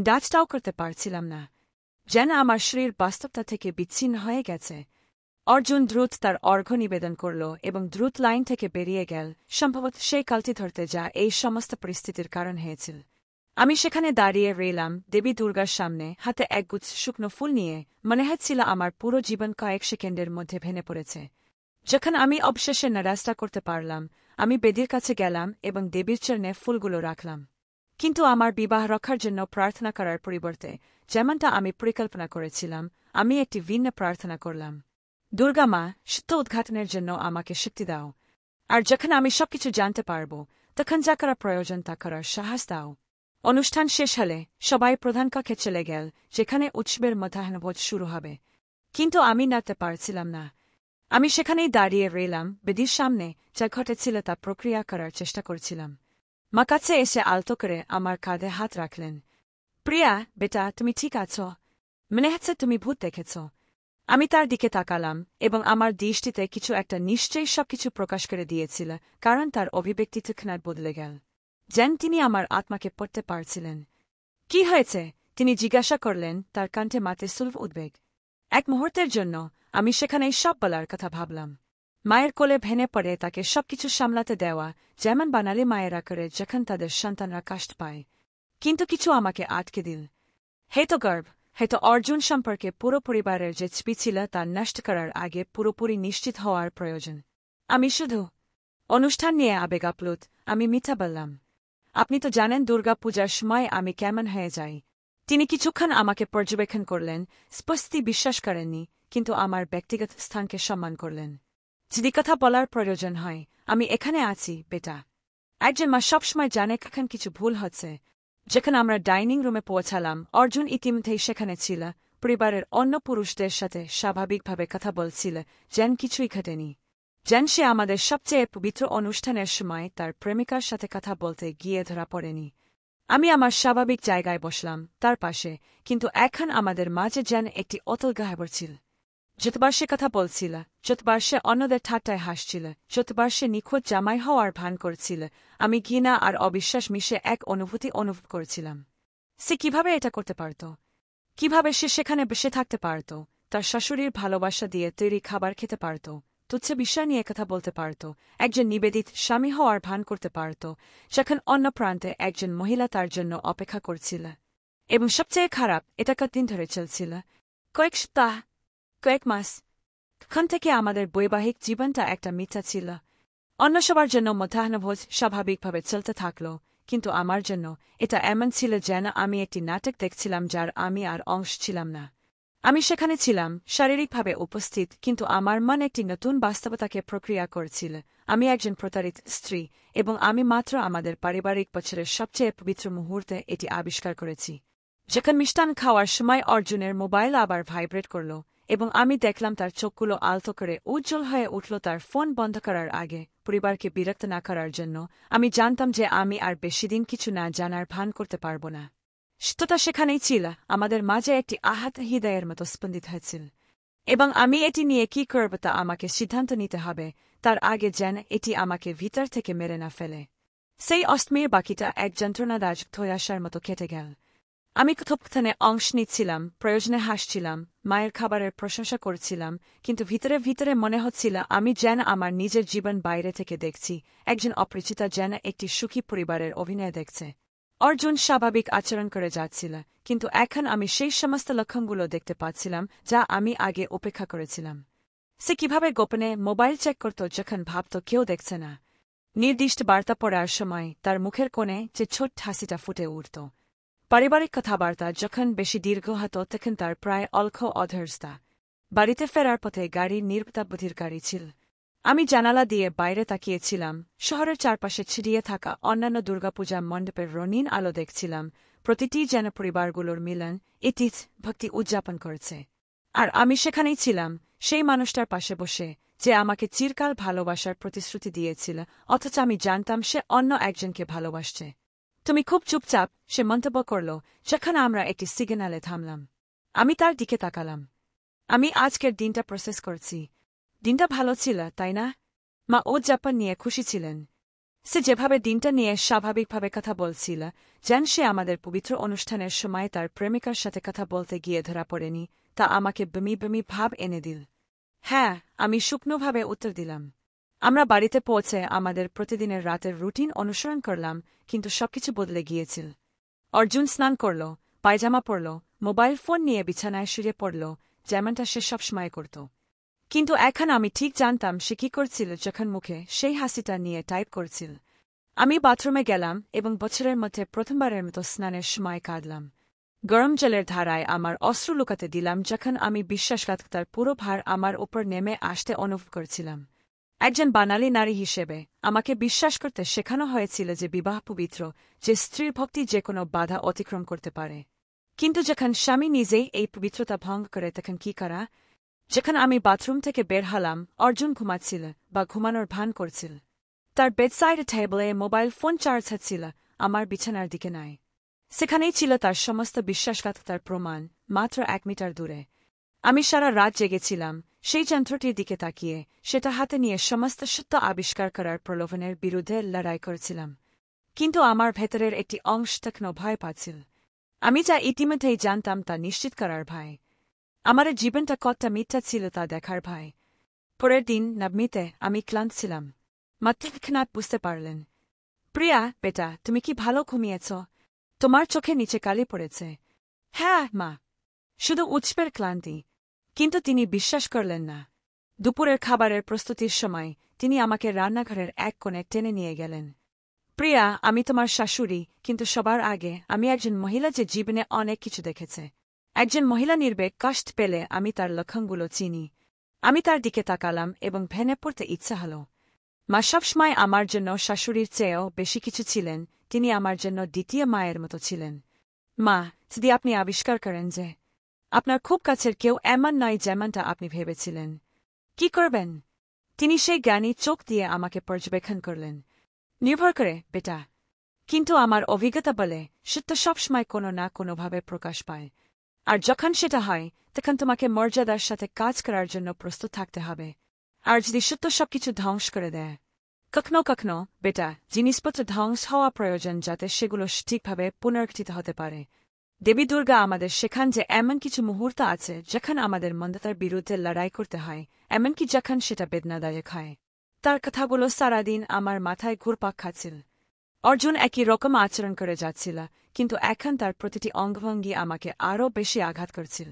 ডাচটাও করতে পারছিলাম না। যেন আমার শরীর বাস্তবতা থেকে বিচ্ছিন্ন হয়ে গেছে। অর্জুন দ্রুত তার অর্ঘ্য নিবেদন করল এবং দ্রুত লাইন থেকে বেরিয়ে গেল, সম্ভবত সেই কালটি ধরতে যা এই সমস্ত পরিস্থিতির কারণ হয়েছিল। আমি সেখানে দাঁড়িয়ে রইলাম দেবী দুর্গার সামনে, হাতে একগুচ্ছ শুকনো ফুল নিয়ে। মনে হচ্ছিল আমার পুরো জীবন কয়েক সেকেন্ডের মধ্যে ভেঙে পড়েছে। যখন আমি অবশেষে নারাজটা করতে পারলাম, আমি বেদির কাছে গেলাম এবং দেবীর চরণে ফুলগুলো রাখলাম। কিন্তু আমার বিবাহ রক্ষার জন্য প্রার্থনা করার পরিবর্তে, যেমনটা আমি পরিকল্পনা করেছিলাম, আমি একটি ভিন্ন প্রার্থনা করলাম। দুর্গা মা, সত্য উদ্ঘাটনের জন্য আমাকে শক্তি দাও। আর যখন আমি সবকিছু জানতে পারব, তখন যা করা প্রয়োজন তা করার সাহস দাও। অনুষ্ঠান শেষ হলে সবাই প্রধান কক্ষে চলে গেল, যেখানে উৎসবের মধ্যাহ্নভোজ শুরু হবে। কিন্তু আমি নাড়তে পারছিলাম না। আমি সেখানেই দাঁড়িয়ে রইলাম, বেদির সামনে যা ঘটেছিল তা প্রক্রিয়া করার চেষ্টা করছিলাম। মা কাছে এসে আলতো করে আমার কাঁধে হাত রাখলেন। প্রিয়া, বেটা, তুমি ঠিক আছো? মনে হচ্ছে তুমি ভূত দেখেছ। আমি তার দিকে তাকালাম এবং আমার দৃষ্টিতে কিছু একটা নিশ্চয়ই সবকিছু প্রকাশ করে দিয়েছিল, কারণ তার অভিব্যক্তি তৎক্ষণাৎ বদলে গেল। যেন তিনি আমার আত্মাকে পড়তে পারছিলেন। কি হয়েছে? তিনি জিজ্ঞাসা করলেন, তার কণ্ঠে মাতে সুলভ উদ্বেগ। এক মুহূর্তের জন্য আমি সেখানেই সব বলার কথা ভাবলাম। মায়ের কোলে ভেঙে পড়ে তাকে সবকিছু সামলাতে দেওয়া, যেমন বানালি মায়েরা করে যখন তাদের সন্তানরা কষ্ট পায়। কিন্তু কিছু আমাকে আটকে দিল। হয়তো গর্ব, হয়তো অর্জুন সম্পর্কে পুরো পরিবারের যে ছবি ছিল তা নষ্ট করার আগে পুরোপুরি নিশ্চিত হওয়ার প্রয়োজন। আমি শুধু অনুষ্ঠান নিয়ে আবেগাপ্লুত। আমি মিথ্যা বললাম। আপনি তো জানেন দুর্গাপূজার সময় আমি কেমন হয়ে যাই। তিনি কিছুক্ষণ আমাকে পর্যবেক্ষণ করলেন, স্পষ্টই বিশ্বাস করেননি, কিন্তু আমার ব্যক্তিগত স্থানকে সম্মান করলেন। যদি কথা বলার প্রয়োজন হয়, আমি এখানে আছি, বেটা। একজন মা সবসময় জানে কখন কিছু ভুল হচ্ছে। যখন আমরা ডাইনিং রুমে পৌঁছালাম, অর্জুন ইতিমধ্যেই সেখানে ছিল, পরিবারের অন্য পুরুষদের সাথে স্বাভাবিকভাবে কথা বলছিল, যেন কিছুই ঘটেনি। যেন সে আমাদের সবচেয়ে পবিত্র অনুষ্ঠানের সময় তার প্রেমিকার সাথে কথা বলতে গিয়ে ধরা পড়েনি। আমি আমার স্বাভাবিক জায়গায় বসলাম, তার পাশে, কিন্তু এখন আমাদের মাঝে যেন একটি অতল গাহবর ছিল। যতবার সে কথা বলছিল, যতবার সে অন্যদের ঠাট্টায় হাসছিল, যতবার সে নিখোঁজ জামাই হওয়ার ভান করছিল, আমি ঘৃণা আর অবিশ্বাস মিশে এক অনুভূতি অনুভব করছিলাম। সে কিভাবে এটা করতে পারত? কিভাবে সে সেখানে বসে থাকতে পারত, তার শাশুড়ির ভালোবাসা দিয়ে তৈরি খাবার খেতে পারত, তুচ্ছ বিষয় নিয়ে কথা বলতে পারত, একজন নিবেদিত স্বামী হওয়ার ভান করতে পারত, যখন অন্য প্রান্তে একজন মহিলা তার জন্য অপেক্ষা করছিল। এবং সবচেয়ে খারাপ, এটা কতদিন ধরে চলছিল? কয়েক সপ্তাহ, কয়েক মাস। তখন থেকে আমাদের বৈবাহিক জীবনটা একটা মিথ্যা ছিল। অন্য সবার জন্য মধ্যাহ্নভোজ স্বাভাবিকভাবে চলতে থাকল, কিন্তু আমার জন্য এটা এমন ছিল যেন আমি একটি নাটক দেখছিলাম যার আমি আর অংশ ছিলাম না। আমি সেখানে ছিলাম, শারীরিকভাবে উপস্থিত, কিন্তু আমার মন একটি নতুন বাস্তবতাকে প্রক্রিয়া করছিল। আমি একজন প্রতারিত স্ত্রী, এবং আমি মাত্র আমাদের পারিবারিক বছরের সবচেয়ে পবিত্র মুহূর্তে এটি আবিষ্কার করেছি। যখন মিষ্টান খাওয়ার সময় অর্জুনের মোবাইল আবার ভাইব্রেট করল, এবং আমি দেখলাম তার চোখগুলো আলতো করে উজ্জ্বল হয়ে উঠল তার ফোন বন্ধ করার আগে, পরিবারকে বিরক্ত না করার জন্য। আমি জানতাম যে আমি আর বেশিদিন কিছু না জানার ভান করতে পারব না। সত্যতা সেখানেই ছিল, আমাদের মাঝে একটি আহাত হৃদয়ের মতো স্পন্দিত হয়েছিল। এবং আমি এটি নিয়ে কি করব তা আমাকে সিদ্ধান্ত নিতে হবে, তার আগে যেন এটি আমাকে ভিতর থেকে মেরে না ফেলে। সেই অষ্টমীর বাকিটা এক যন্ত্রণাদায়ক ধৈর্যের মতো কেটে গেল। আমি কথোপকথনে অংশ নিচ্ছিলাম, প্রয়োজনে হাসছিলাম, মায়ের খাবারের প্রশংসা করছিলাম, কিন্তু ভিতরে ভিতরে মনে হচ্ছিল আমি যেন আমার নিজের জীবন বাইরে থেকে দেখছি, একজন অপরিচিতা যেন একটি সুখী পরিবারের অভিনয় দেখছে। অর্জুন স্বাভাবিক আচরণ করে যাচ্ছিল, কিন্তু এখন আমি সেই সমস্ত লক্ষণগুলো দেখতে পাচ্ছিলাম যা আমি আগে উপেক্ষা করেছিলাম। সে কিভাবে গোপনে মোবাইল চেক করত যখন ভাবত কেউ দেখছে না। নির্দিষ্ট বার্তা পড়ার সময় তার মুখের কোণে যে ছোট্ট হাসিটা ফুটে উঠত। পারিবারিক কথাবার্তা যখন বেশি দীর্ঘ হতো তখন তার প্রায় অলক্ষ অধৈর্যতা। বাড়িতে ফেরার পথে গাড়ির নিরাপত্তাবধির গাড়ি ছিল। আমি জানালা দিয়ে বাইরে তাকিয়েছিলাম, শহরের চারপাশে ছিড়িয়ে থাকা অন্যান্য দুর্গাপূজা মণ্ডপের রঙিন আলো দেখছিলাম, প্রতিটি যেন পরিবারগুলোর মিলন, ইতিথ, ভক্তি উদযাপন করেছে। আর আমি সেখানেই ছিলাম, সেই মানুষটার পাশে বসে, যে আমাকে চিরকাল ভালোবাসার প্রতিশ্রুতি দিয়েছিল, অথচ আমি জানতাম সে অন্য একজনকে ভালোবাসছে। তুমি খুব চুপচাপ, সে মন্তব্য করল, যখন আমরা একটি সিগন্যালে থামলাম। আমি তার দিকে তাকালাম। আমি আজকের দিনটা প্রসেস করছি। দিনটা ভালো ছিল, তাই না? মা উদযাপন নিয়ে খুশি ছিলেন। সে যেভাবে দিনটা নিয়ে স্বাভাবিকভাবে কথা বলছিল, যেন সে আমাদের পবিত্র অনুষ্ঠানের সময় তার প্রেমিকার সাথে কথা বলতে গিয়ে ধরা পড়েনি, তা আমাকে বমি বমি ভাব এনে দিল। হ্যাঁ, আমি শুকনোভাবে উত্তর দিলাম। আমরা বাড়িতে পৌঁছে আমাদের প্রতিদিনের রাতের রুটিন অনুসরণ করলাম, কিন্তু সবকিছু বদলে গিয়েছিল। অর্জুন স্নান করল, পায়জামা পরল, মোবাইল ফোন নিয়ে বিছানায় শুয়ে পড়ল, যেমনটা সে সবসময় করত। কিন্তু এখন আমি ঠিক জানতাম সে কি করছিল যখন মুখে সেই হাসিটা নিয়ে টাইপ করছিল। আমি বাথরুমে গেলাম এবং বছরের মধ্যে প্রথমবারের মতো স্নানের সময় কাটলাম। গরম জলের ধারায় আমার অশ্রু লুকাতে দিলাম যখন আমি বিশ্বাসঘাতকতার পুরো ভার আমার ওপর নেমে আসতে অনুভব করছিলাম। একজন বাঙালি নারী হিসেবে আমাকে বিশ্বাস করতে শেখানো হয়েছিল যে বিবাহ পবিত্র, যে স্ত্রীর ভক্তি যে কোনো বাধা অতিক্রম করতে পারে। কিন্তু যখন স্বামী নিজেই এই পবিত্রতা ভঙ্গ করে তখন কি করা? যখন আমি বাথরুম থেকে বের হলাম, অর্জুন ঘুমাচ্ছিল বা ঘুমানোর ভান করছিল। তার বেডসাইড টেবলে মোবাইল ফোন চার্জ হচ্ছিল, আমার বিছানার দিকে নাই। সেখানেই ছিল তার সমস্ত বিশ্বাসঘাতকতার প্রমাণ, মাত্র 1 মিটার দূরে। আমি সারা রাত জেগেছিলাম, সেই যন্ত্রটির দিকে তাকিয়ে, সেটা হাতে নিয়ে সমস্ত সত্য আবিষ্কার করার প্রলোভনের বিরুদ্ধে লড়াই করেছিলাম। কিন্তু আমার ভেতরের একটি অংশ তখনও ভয় পাচ্ছিল। আমি যা ইতিমধ্যেই জানতাম তা নিশ্চিত করার ভয়। আমার জীবনটা কতটা মিথ্যা ছিল তা দেখার ভয়। পরের দিন নাবমিতে আমি ক্লান্ত ছিলাম। মা তৎক্ষণাৎ বুঝতে পারলেন। প্রিয়া, বেটা, তুমি কি ভালো ঘুমিয়েছ? তোমার চোখে নিচে কালি পড়েছে। হ্যাঁ মা, শুধু উৎসবের ক্লান্তি। কিন্তু তিনি বিশ্বাস করলেন না। দুপুরের খাবারের প্রস্তুতির সময় তিনি আমাকে রান্নাঘরের এক কোণে টেনে নিয়ে গেলেন। প্রিয়া, আমি তোমার শাশুড়ি, কিন্তু সবার আগে আমি একজন মহিলা যে জীবনে অনেক কিছু দেখেছে। একজন মহিলা নির্বেক কষ্ট পেলে আমি তার লক্ষণগুলো চিনি। আমি তার দিকে তাকালাম এবং ভেঙে পড়তে ইচ্ছা হল। মা সবসময় আমার জন্য শাশুড়ির চেয়েও বেশি কিছু ছিলেন, তিনি আমার জন্য দ্বিতীয় মায়ের মতো ছিলেন। মা, যদি আপনি আবিষ্কার করেন যে আপনার খুব কাছের কেউ এমন নয় যেমনটা আপনি ভেবেছিলেন, কি করবেন? তিনি সেই জ্ঞানী চোখ দিয়ে আমাকে পর্যবেক্ষণ করলেন। নির্ভর করে, বেটা। কিন্তু আমার অভিজ্ঞতা বলে সত্য সবসময় কোনো না কোনোভাবে প্রকাশ পায়। আর যখন সেটা হয় তখন তোমাকে মর্যাদার সাথে কাজ করার জন্য প্রস্তুত থাকতে হবে। আর যদি সত্য সবকিছু ধ্বংস করে দেয়, কখনো কখনো, বেটা, জিনিসপত্র ধ্বংস হওয়া প্রয়োজন যাতে সেগুলো সঠিকভাবে পুনর্গঠিত হতে পারে। দেবী দুর্গা আমাদের শেখান যে এমন কিছু মুহূর্ত আছে যখন আমাদের মন্দতার বিরুদ্ধে লড়াই করতে হয়, এমনকি যখন সেটা বেদনাদায়ক হয়। তার কথাগুলো সারাদিন আমার মাথায় ঘুরপাক খাচ্ছিল। অর্জুন একই রকম আচরণ করে যাচ্ছিল, কিন্তু এখন তার প্রতিটি অঙ্গভঙ্গি আমাকে আরও বেশি আঘাত করছিল।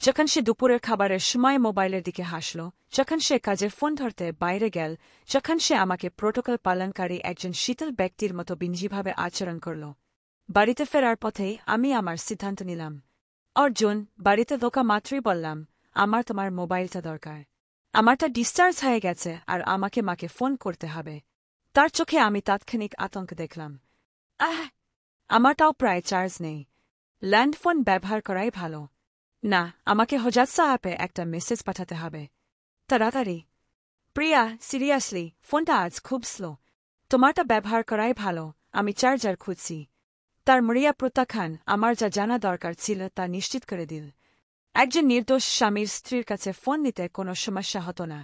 যখন সে দুপুরের খাবারের সময় মোবাইলের দিকে হাসল, যখন সে কাজের ফোন ধরতে বাইরে গেল, যখন সে আমাকে প্রোটোকল পালনকারী একজন শীতল ব্যক্তির মতো বিনয়ীভাবে আচরণ করল, বাড়িতে ফেরার পথেই আমি আমার সিদ্ধান্ত নিলাম। অর্জুন, বাড়িতে ঢোকা মাত্রই বললাম, আমার তোমার মোবাইলটা দরকার। আমারটা ডিসচার্জ হয়ে গেছে আর আমাকে মাকে ফোন করতে হবে। তার চোখে আমি তাৎক্ষণিক আতঙ্ক দেখলাম। আমারটাও প্রায় চার্জ নেই। ল্যান্ডফোন ব্যবহার করাই ভালো। না, আমাকে হোয়াটসঅ্যাপে একটা মেসেজ পাঠাতে হবে। তাড়াতাড়ি। প্রিয়া, সিরিয়াসলি, ফোনটা আজ খুব স্লো। তোমারটা ব্যবহার করাই ভালো, আমি চার্জার খুঁজছি। তার মরিয়া প্রত্যাখ্যান আমার যা জানা দরকার ছিল তা নিশ্চিত করে দিল। একজন নির্দোষ স্বামীর স্ত্রীর কাছে ফোন নিতে কোনো সমস্যা হতো না।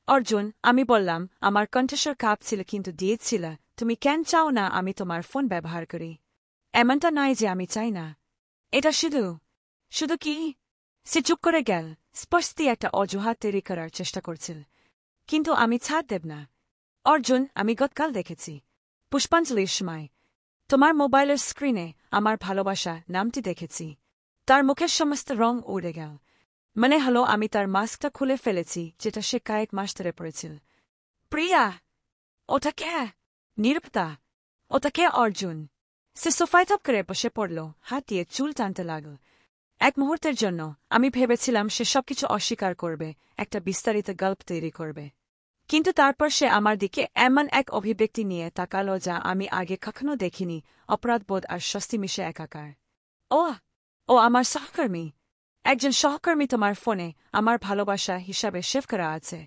অর্জুন, আমি বললাম, আমার কণ্ঠস্বর কাঁপছিল কিন্তু দিয়েছিল, তুমি কেন চাও না আমি তোমার ফোন ব্যবহার করি? এমনটা নয় যে আমি চাই না। এটা শুধু কি? সে চুপ করে গেল, স্পষ্টই একটা অজুহাত তৈরি করার চেষ্টা করছিল। কিন্তু আমি ছাড় দেব না। অর্জুন, আমি গতকাল দেখেছি পুষ্পাঞ্জলির সময় তোমার মোবাইলের স্ক্রিনে আমার ভালোবাসা নামটি দেখেছি। তার মুখের সমস্ত রং উড়ে গেল। মনে হলো আমি তার মাস্কটা খুলে ফেলেছি যেটা সে কয়েক মাস ধরে পড়েছিল। প্রিয়া, ওটা কে? নিরবতা। ওটা কে? অর্জুন। সে সোফায় থপ করে বসে পড়ল, হাত দিয়ে চুল টানতে লাগল। এক মুহূর্তের জন্য আমি ভেবেছিলাম সে সবকিছু অস্বীকার করবে, একটা বিস্তারিত গল্প তৈরি করবে। কিন্তু তারপর সে আমার দিকে এমন এক অভিব্যক্তি নিয়ে তাকাল যা আমি আগে কখনো দেখিনি, অপরাধবোধ আর স্বস্তি মিশে একাকার। ও আমার সহকর্মী। একজন সহকর্মী তোমার ফোনে আমার ভালোবাসা হিসাবে সেভ করা আছে।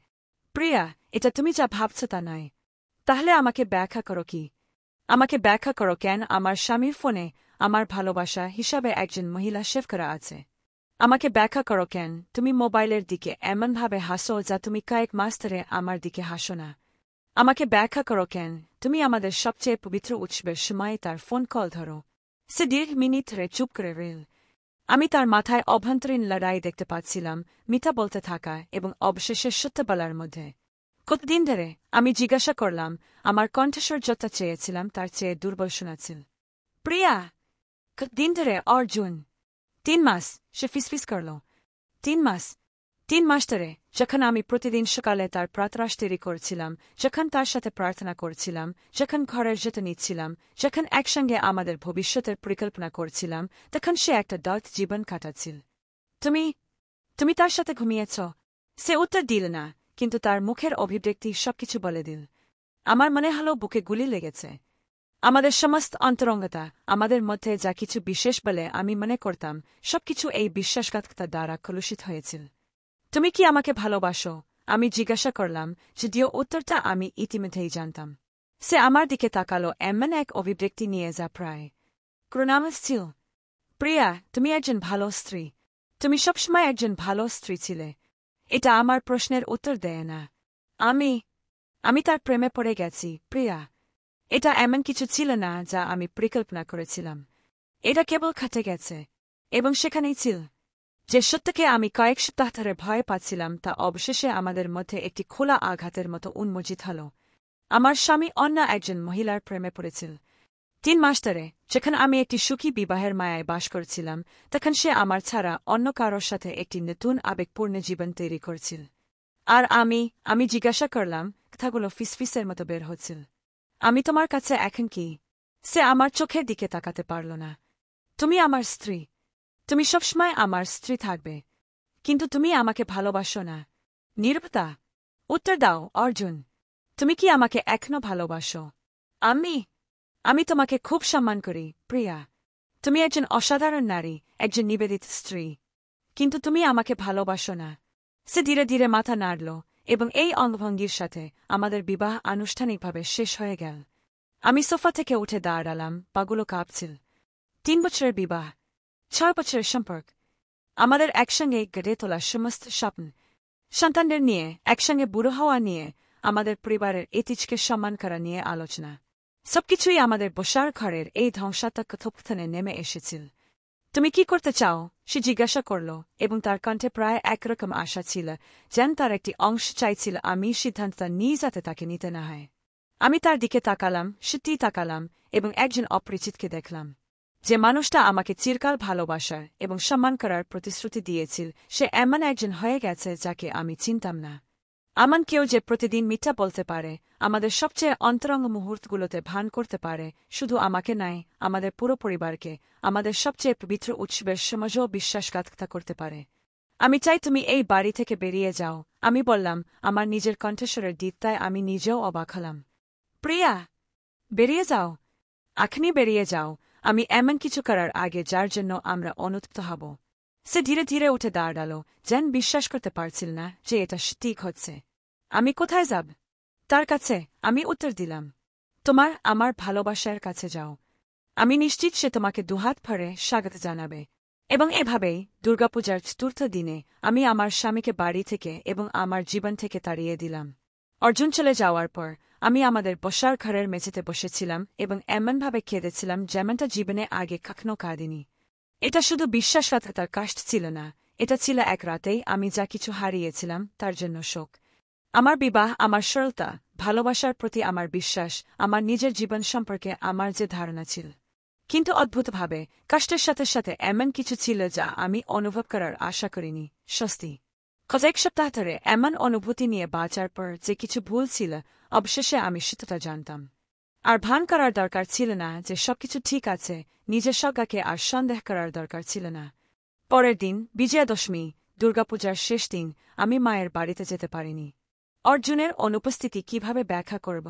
প্রিয়া, এটা তুমি যা ভাবছ তা নয়। তাহলে আমাকে ব্যাখ্যা করো কি? আমাকে ব্যাখ্যা করো কেন আমার স্বামীর ফোনে আমার ভালোবাসা হিসাবে একজন মহিলা সেভ করা আছে। আমাকে ব্যাখ্যা করো কেন তুমি মোবাইলের দিকে এমনভাবে হাসো যা তুমি কয়েক মাস ধরে আমার দিকে হাসো না। আমাকে ব্যাখ্যা করো কেন তুমি আমাদের সবচেয়ে পবিত্র উৎসবের সময় তার ফোন কল ধরো। সে 1.5 মিনিট ধরে চুপ করে রইল। আমি তার মাথায় অভ্যন্তরীণ লড়াই দেখতে পাচ্ছিলাম, মিথ্যা বলতে থাকা এবং অবশেষে সত্য বলার মধ্যে। কতদিন ধরে? আমি জিজ্ঞাসা করলাম, আমার কণ্ঠস্বর যত চেয়েছিলাম তার চেয়ে দুর্বল শোনাচ্ছিল। প্রিয়া! কতদিন ধরে? অর্জুন! 3 মাস, সে ফিসফিস করল। 3 মাস? 3 মাস ধরে, যখন আমি প্রতিদিন সকালে তার প্রাতরাশ তৈরি করছিলাম, যখন তার সাথে প্রার্থনা করছিলাম, যখন ঘরের যত্ন নিচ্ছিলাম, যখন একসঙ্গে আমাদের ভবিষ্যতের পরিকল্পনা করছিলাম, তখন সে একটা দত জীবন কাটাচ্ছিল। তুমি তার সাথে ঘুমিয়েছ? সে উত্তর দিল না, কিন্তু তার মুখের অভিব্যক্তি সবকিছু বলে দিল। আমার মনে হলো বুকে গুলি লেগেছে। আমাদের সমস্ত অন্তরঙ্গতা, আমাদের মধ্যে যা কিছু বিশেষ বলে আমি মনে করতাম, সবকিছু এই বিশ্বাসঘাতকতা দ্বারা কলুষিত হয়েছিল। তুমি কি আমাকে ভালোবাসো? আমি জিজ্ঞাসা করলাম, যদিও উত্তরটা আমি ইতিমধ্যেই জানতাম। সে আমার দিকে তাকালো এমন এক অভিব্যক্তি নিয়ে যা প্রায় ক্রোনামাস ছিল। প্রিয়া, তুমি একজন ভালো স্ত্রী। তুমি সবসময় একজন ভালো স্ত্রী ছিলে। এটা আমার প্রশ্নের উত্তর দেয় না। আমি তার প্রেমে পড়ে গেছি, প্রিয়া। এটা এমন কিছু ছিল না যা আমি পরিকল্পনা করেছিলাম। এটা কেবল খাটে গেছে। এবং সেখানেই ছিল। যে সত্যকে আমি কয়েক সপ্তাহ ধরে ভয় পাচ্ছিলাম তা অবশেষে আমাদের মধ্যে একটি খোলা আঘাতের মতো উন্মোচিত হল। আমার স্বামী অন্য একজন মহিলার প্রেমে পড়েছিল। 3 মাস ধরে, যখন আমি একটি সুখী বিবাহের মায়ায় বাস করছিলাম, তখন সে আমার ছাড়া অন্য কারোর সাথে একটি নতুন আবেগপূর্ণ জীবন তৈরি করছিল। আর আমি জিজ্ঞাসা করলাম, কথাগুলো ফিসফিসের মতো বের হচ্ছিল। আমি তোমার কাছে এখন কি? সে আমার চোখের দিকে তাকাতে পারল না। তুমি আমার স্ত্রী। তুমি সবসময় আমার স্ত্রী থাকবে। কিন্তু তুমি আমাকে ভালোবাসো না। নীরবতা। উত্তর দাও, অর্জুন। তুমি কি আমাকে এখনো ভালোবাসো? আমি তোমাকে খুব সম্মান করি, প্রিয়া। তুমি একজন অসাধারণ নারী, একজন নিবেদিত স্ত্রী। কিন্তু তুমি আমাকে ভালোবাসো না। সে ধীরে ধীরে মাথা নাড়ল, এবং এই অঙ্গভঙ্গির সাথে আমাদের বিবাহ আনুষ্ঠানিকভাবে শেষ হয়ে গেল। আমি সোফা থেকে উঠে দাঁড়ালাম, পাগুলো কাঁপছিল। 3 বছরের বিবাহ, 6 বছরের সম্পর্ক, আমাদের একসঙ্গে গড়ে তোলা সমস্ত স্বপ্ন, সন্তানদের নিয়ে, একসঙ্গে বুড়ো হওয়া নিয়ে, আমাদের পরিবারের ঐতিহ্যকে সম্মান করা নিয়ে আলোচনা। সবকিছুই আমাদের বসার ঘরের এই ধ্বংসাত্মক কথোপকথনে নেমে এসেছিল। তুমি কি করতে চাও? সে জিজ্ঞাসা করল, এবং তার কণ্ঠে প্রায় একরকম আশা ছিল, যেন তার একটি অংশ চাইছিল আমি সিদ্ধান্তটা নিজ হাতে তাকে নিতে না হয়। আমি তার দিকে তাকালাম, সত্যিই তাকালাম, এবং একজন অপরিচিতকে দেখলাম। যে মানুষটা আমাকে চিরকাল ভালোবাসার এবং সম্মান করার প্রতিশ্রুতি দিয়েছিল, সে এমন একজন হয়ে গেছে যাকে আমি চিনতাম না। এমন কেউ যে প্রতিদিন মিথ্যা বলতে পারে, আমাদের সবচেয়ে অন্তরঙ্গ মুহূর্তগুলোতে ভান করতে পারে, শুধু আমাকে নয়, আমাদের পুরো পরিবারকে, আমাদের সবচেয়ে পবিত্র উৎসবের সময়ও বিশ্বাসঘাতকতা করতে পারে। আমি চাই তুমি এই বাড়ি থেকে বেরিয়ে যাও, আমি বললাম, আমার নিজের কণ্ঠস্বরের দ্বিত্বায় আমি নিজেও অবাক হলাম। প্রিয়া! বেরিয়ে যাও। এখনই বেরিয়ে যাও, আমি এমন কিছু করার আগে যার জন্য আমরা অনুতপ্ত হব। সে ধীরে ধীরে উঠে দাঁড়াল, যেন বিশ্বাস করতে পারছিল না যে এটা ঠিক হচ্ছে। আমি কোথায় যাব? তার কাছে, আমি উত্তর দিলাম। আমার ভালোবাসার কাছে যাও। আমি নিশ্চিত সে তোমাকে দুহাত ভরে স্বাগত জানাবে। এবং এভাবেই, দুর্গাপূজার চতুর্থ দিনে, আমি আমার স্বামীকে বাড়ি থেকে এবং আমার জীবন থেকে তাড়িয়ে দিলাম। অর্জুন চলে যাওয়ার পর, আমি আমাদের বসার ঘরের মেঝেতে বসেছিলাম এবং এমনভাবে কেঁদেছিলাম যেমনটা জীবনে আগে কখনো কাঁদিনি। এটা শুধু বিশ্বাসঘাতকতার কাষ্ট ছিল না, এটা ছিল এক রাতেই আমি যা কিছু হারিয়েছিলাম তার জন্য শোক। আমার বিবাহ, আমার সরলতা, ভালোবাসার প্রতি আমার বিশ্বাস, আমার নিজের জীবন সম্পর্কে আমার যে ধারণা ছিল। কিন্তু অদ্ভুতভাবে, কষ্টের সাথে সাথে এমন কিছু ছিল যা আমি অনুভব করার আশা করিনি, স্বস্তি। কয়েক সপ্তাহ ধরে এমন অনুভূতি নিয়ে বাঁচার পর যে কিছু ভুল ছিল, অবশেষে আমি সেটা জানতাম। আর ভান করার দরকার ছিল না যে সবকিছু ঠিক আছে, নিজের সজ্ঞাকে আর সন্দেহ করার দরকার ছিল না। পরের দিন, বিজয়া দশমী, দুর্গাপূজার শেষ দিন, আমি মায়ের বাড়িতে যেতে পারিনি। অর্জুনের অনুপস্থিতি কিভাবে ব্যাখ্যা করব?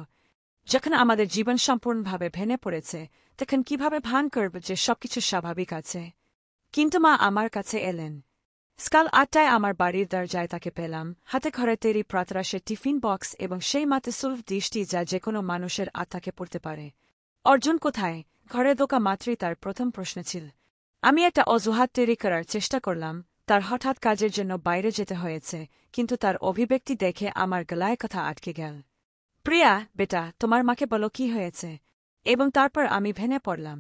যখন আমাদের জীবন সম্পূর্ণভাবে ভেঙে পড়েছে, তখন কিভাবে ভান করব যে সবকিছু স্বাভাবিক আছে? কিন্তু মা আমার কাছে এলেন। সকাল 8টায় আমার বাড়ির দরজায় তাকে পেলাম, হাতে ঘরে তৈরি প্রাতরাশের টিফিন বক্স এবং সেই মাতৃসুলভ দৃষ্টি যা যেকোনো মানুষের আত্মাকে পড়তে পারে। অর্জুন কোথায়? ঘরে ঢোকা মাত্রই তার প্রথম প্রশ্ন ছিল। আমি একটা অজুহাত তৈরি করার চেষ্টা করলাম, তার হঠাৎ কাজের জন্য বাইরে যেতে হয়েছে, কিন্তু তার অভিব্যক্তি দেখে আমার গলায় কথা আটকে গেল। প্রিয়া, বেটা, তোমার মাকে বলো কি হয়েছে। এবং তারপর আমি ভেঙে পড়লাম।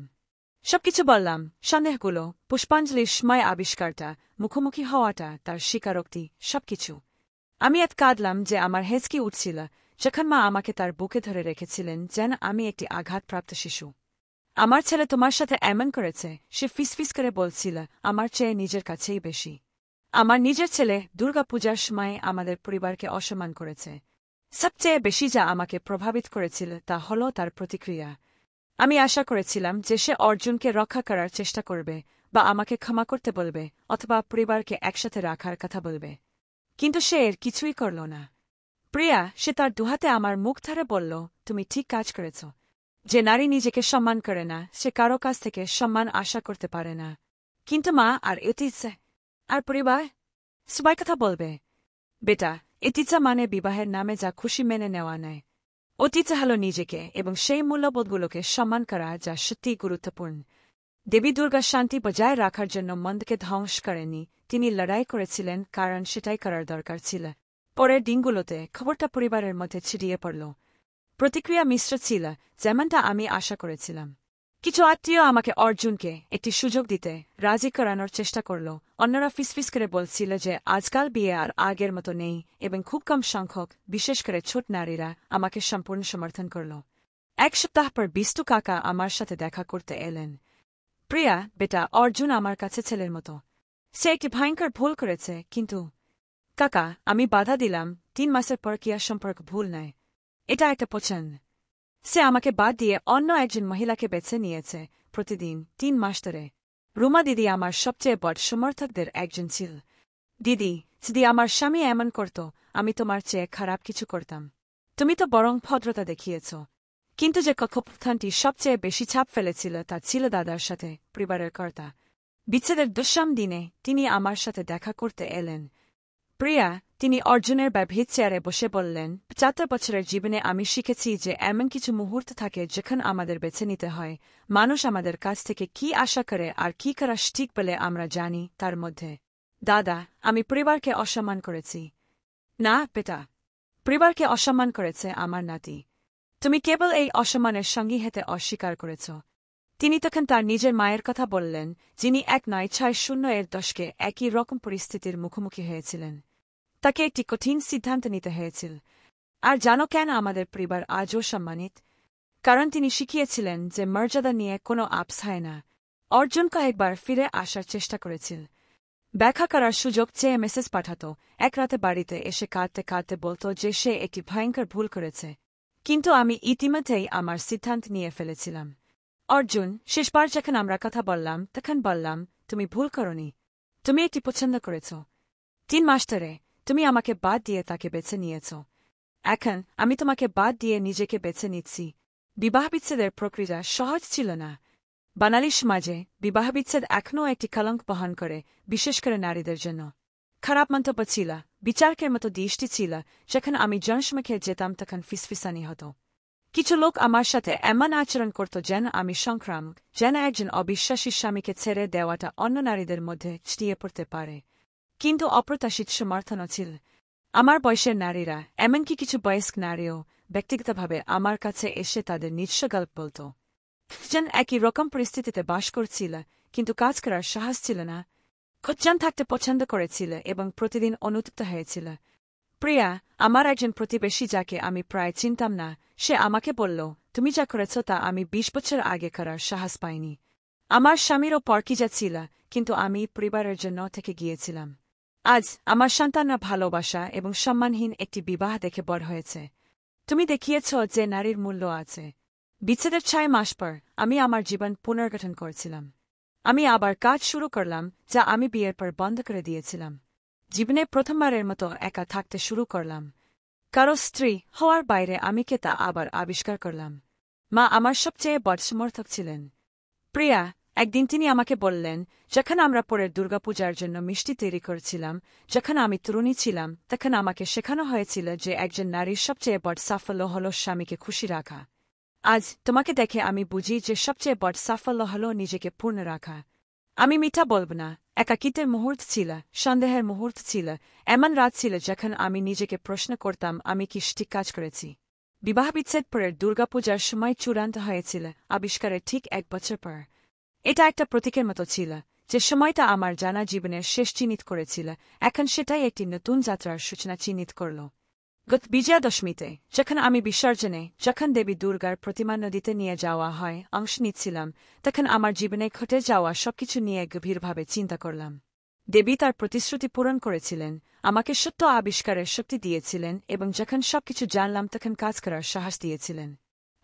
সবকিছু বললাম, সন্দেহগুলো, পুষ্পাঞ্জলির সময় আবিষ্কারটা, মুখোমুখি হওয়াটা, তার স্বীকারোক্তি, সবকিছু। আমি এত কাঁদলাম যে আমার হেঁচকি উঠছিল, যখন মা আমাকে তার বুকে ধরে রেখেছিলেন যেন আমি একটি আঘাতপ্রাপ্ত শিশু। আমার ছেলে তোমার সাথে এমন করেছে, সে ফিসফিস করে বলছিল, আমার চেয়ে নিজের কাছেই বেশি। আমার নিজের ছেলে দুর্গাপূজার সময় আমাদের পরিবারকে অসম্মান করেছে। সবচেয়ে বেশি যা আমাকে প্রভাবিত করেছিল তা হল তার প্রতিক্রিয়া। আমি আশা করেছিলাম যে সে অর্জুনকে রক্ষা করার চেষ্টা করবে, বা আমাকে ক্ষমা করতে বলবে, অথবা পরিবারকে একসাথে রাখার কথা বলবে। কিন্তু সে এর কিছুই করল না। প্রিয়া, সে তার দুহাতে আমার মুখ ধরে বলল, তুমি ঠিক কাজ করেছ। যে নারী নিজেকে সম্মান করে না, সে কারো কাছ থেকে সম্মান আশা করতে পারে না। কিন্তু মা আর এতিজা আর পরিবার সবাই কথা বলবে। বেটা, এতিজা মানে বিবাহের নামে যা খুশি মেনে নেওয়া নেয়। অতীত হল নিজেকে এবং সেই মূল্যবোধগুলোকে সম্মান করা যা সত্যিই গুরুত্বপূর্ণ। দেবী দুর্গা শান্তি বজায় রাখার জন্য মন্দকে ধ্বংস করেনি, তিনি লড়াই করেছিলেন কারণ সেটাই করার দরকার ছিল। পরের দিনগুলোতে খবরটা পরিবারের মধ্যে ছিটিয়ে পড়ল। প্রতিক্রিয়া মিশ্র ছিল, যেমনটা আমি আশা করেছিলাম। কিছু আত্মীয় আমাকে অর্জুনকে একটি সুযোগ দিতে রাজি করানোর চেষ্টা করল, অন্যরা ফিসফিস করে বলছিল যে আজকাল বিয়ে আর আগের মতো নেই, এবং খুব কম সংখ্যক, বিশেষ করে ছোট নারীরা, আমাকে সম্পূর্ণ সমর্থন করল। এক সপ্তাহ পর বিষ্টু কাকা আমার সাথে দেখা করতে এলেন। প্রিয়া, বেটা, অর্জুন আমার কাছে ছেলের মতো। সে একটি ভয়ঙ্কর ভুল করেছে, কিন্তু কাকা, আমি বাধা দিলাম, 3 মাসের পর কি আর সম্পর্ক ভুল নয়। এটা একটা পছন্দ। সে আমাকে বাদ দিয়ে অন্য একজন মহিলাকে বেছে নিয়েছে, প্রতিদিন 3 মাস ধরে। রুমা দিদি আমার সবচেয়ে বড় সমর্থকদের একজন ছিল। দিদি, যদি আমার স্বামী এমন করত, আমি তোমার চেয়ে খারাপ কিছু করতাম। তুমি তো বরং ভদ্রতা দেখিয়েছ। কিন্তু যে কথোপকথনটি সবচেয়ে বেশি ছাপ ফেলেছিল তা ছিল দাদার সাথে, পরিবারের কর্তা। বিচ্ছেদের দুঃসম দিনে তিনি আমার সাথে দেখা করতে এলেন। প্রিয়া, তিনি অর্জুনের ব্যবহৃত চেয়ারে বসে বললেন, 75 বছরের জীবনে আমি শিখেছি যে এমন কিছু মুহূর্ত থাকে যেখানে আমাদের বেছে নিতে হয়, মানুষ আমাদের কাছ থেকে কি আশা করে আর কি করা ঠিক বলে আমরা জানি তার মধ্যে। দাদা, আমি পরিবারকে অসম্মান করেছি। না বেটা, পরিবারকে অসম্মান করেছে আমার নাতি। তুমি কেবল এই অসম্মানের সঙ্গী হতে অস্বীকার করেছ। তিনি তখন তার নিজের মায়ের কথা বললেন, যিনি 1960 এর দশকে একই রকম পরিস্থিতির মুখোমুখি হয়েছিলেন। তাকে একটি কঠিন সিদ্ধান্ত নিতে হয়েছিল। আর জানো কেন আমাদের পরিবার আজও সম্মানিত? কারণ তিনি শিখিয়েছিলেন যে মর্যাদা নিয়ে কোনো আপস হয় না। অর্জুন কয়েকবার ফিরে আসার চেষ্টা করেছিল। ব্যাখ্যা করার সুযোগ চেয়ে মেসেজ পাঠাত, এক রাতে বাড়িতে এসে কাঁদতে কাঁদতে বলত যে সে একটি ভয়ঙ্কর ভুল করেছে। কিন্তু আমি ইতিমধ্যেই আমার সিদ্ধান্ত নিয়ে ফেলেছিলাম। অর্জুন, শেষবার যখন আমরা কথা বললাম তখন বললাম, তুমি ভুল করনি। তুমি একটি পছন্দ করেছ। 3 মাস ধরে তুমি আমাকে বাদ দিয়ে তাকে বেছে নিয়েছ। এখন আমি তোমাকে বাদ দিয়ে নিজেকে বেছে নিচ্ছি। বিবাহবিচ্ছেদের প্রক্রিয়া সহজ ছিল না। বাঙালি সমাজে বিবাহবিচ্ছেদ এখনও একটি কলঙ্ক বহন করে, বিশেষ করে নারীদের জন্য। খারাপ মন্তব্য ছিল, বিচারকের মতো দৃষ্টি ছিল, যখন আমি জনসমুখে যেতাম তখন ফিসফিসানি হতো। কিছু লোক আমার সাথে এমন আচরণ করত যেন আমি সংক্রামক, যেন একজন অবিশ্বাসী স্বামীকে ছেড়ে দেওয়াটা অন্য নারীদের মধ্যে ছড়িয়ে পড়তে পারে। কিন্তু অপ্রত্যাশিত সমর্থনও ছিল। আমার বয়সের নারীরা, এমনকি কিছু বয়স্ক নারীও, ব্যক্তিগতভাবে আমার কাছে এসে তাদের নিজস্ব গল্প বলত। যেন একই রকম পরিস্থিতিতে বাস করছিল, কিন্তু কাজ করার সাহস ছিল না। খোঁজজন থাকতে পছন্দ করেছিল এবং প্রতিদিন অনুতপ্ত হয়েছিল। প্রিয়া, আমার একজন প্রতিবেশী যাকে আমি প্রায় চিনতাম না, সে আমাকে বলল, তুমি যা করেছ তা আমি 20 বছর আগে করার সাহস পাইনি। আমার স্বামীরও পরকীয়া ছিল, কিন্তু আমি পরিবারের জন্য থেকে গিয়েছিলাম। আজ আমার সন্তানরা ভালোবাসা এবং সম্মানহীন একটি বিবাহ দেখে বড় হয়েছে। তুমি দেখিয়েছ যে নারীর মূল্য আছে। বিচ্ছেদের 6 মাস পর আমি আমার জীবন পুনর্গঠন করছিলাম। আমি আবার কাজ শুরু করলাম যা আমি বিয়ের পর বন্ধ করে দিয়েছিলাম। জীবনে প্রথমবারের মতো একা থাকতে শুরু করলাম। কারো স্ত্রী হওয়ার বাইরে আমি কে তা আবার আবিষ্কার করলাম। মা আমার সবচেয়ে বড় সমর্থক ছিলেন। প্রিয়া, একদিন তিনি আমাকে বললেন, যখন আমরা পরের দুর্গাপূজার জন্য মিষ্টি তৈরি করছিলাম, যখন আমি তরুণী ছিলাম, তখন আমাকে শেখানো হয়েছিল যে একজন নারীর সবচেয়ে বড় সাফল্য হল স্বামীকে খুশি রাখা। আজ তোমাকে দেখে আমি বুঝি যে সবচেয়ে বড় সাফল্য হল নিজেকে পূর্ণ রাখা। আমি মিথ্যা বলব না, একাকিত্বের মুহূর্ত ছিল, সন্দেহের মুহূর্ত ছিল, এমন রাত ছিল যখন আমি নিজেকে প্রশ্ন করতাম আমি কি ঠিক কাজ করেছি। বিবাহবিচ্ছেদ পরের দুর্গাপূজার সময় চূড়ান্ত হয়েছিল, আবিষ্কারের ঠিক 1 বছর পর। এটা একটা প্রতীকের মতো ছিল, যে সময়টা আমার জানা জীবনের শেষ চিহ্নিত করেছিল, এখন সেটাই একটি নতুন যাত্রার সূচনা চিহ্নিত করল। গত বিজয়া দশমীতে, যখন আমি বিসর্জনে, যখন দেবী দুর্গার প্রতিমা নদীতে নিয়ে যাওয়া হয় অংশ নিচ্ছিলাম, তখন আমার জীবনে ঘটে যাওয়া সবকিছু নিয়ে গভীরভাবে চিন্তা করলাম। দেবী তার প্রতিশ্রুতি পূরণ করেছিলেন, আমাকে সত্য আবিষ্কারের শক্তি দিয়েছিলেন এবং যখন সবকিছু জানলাম তখন কাজ করার সাহস দিয়েছিলেন।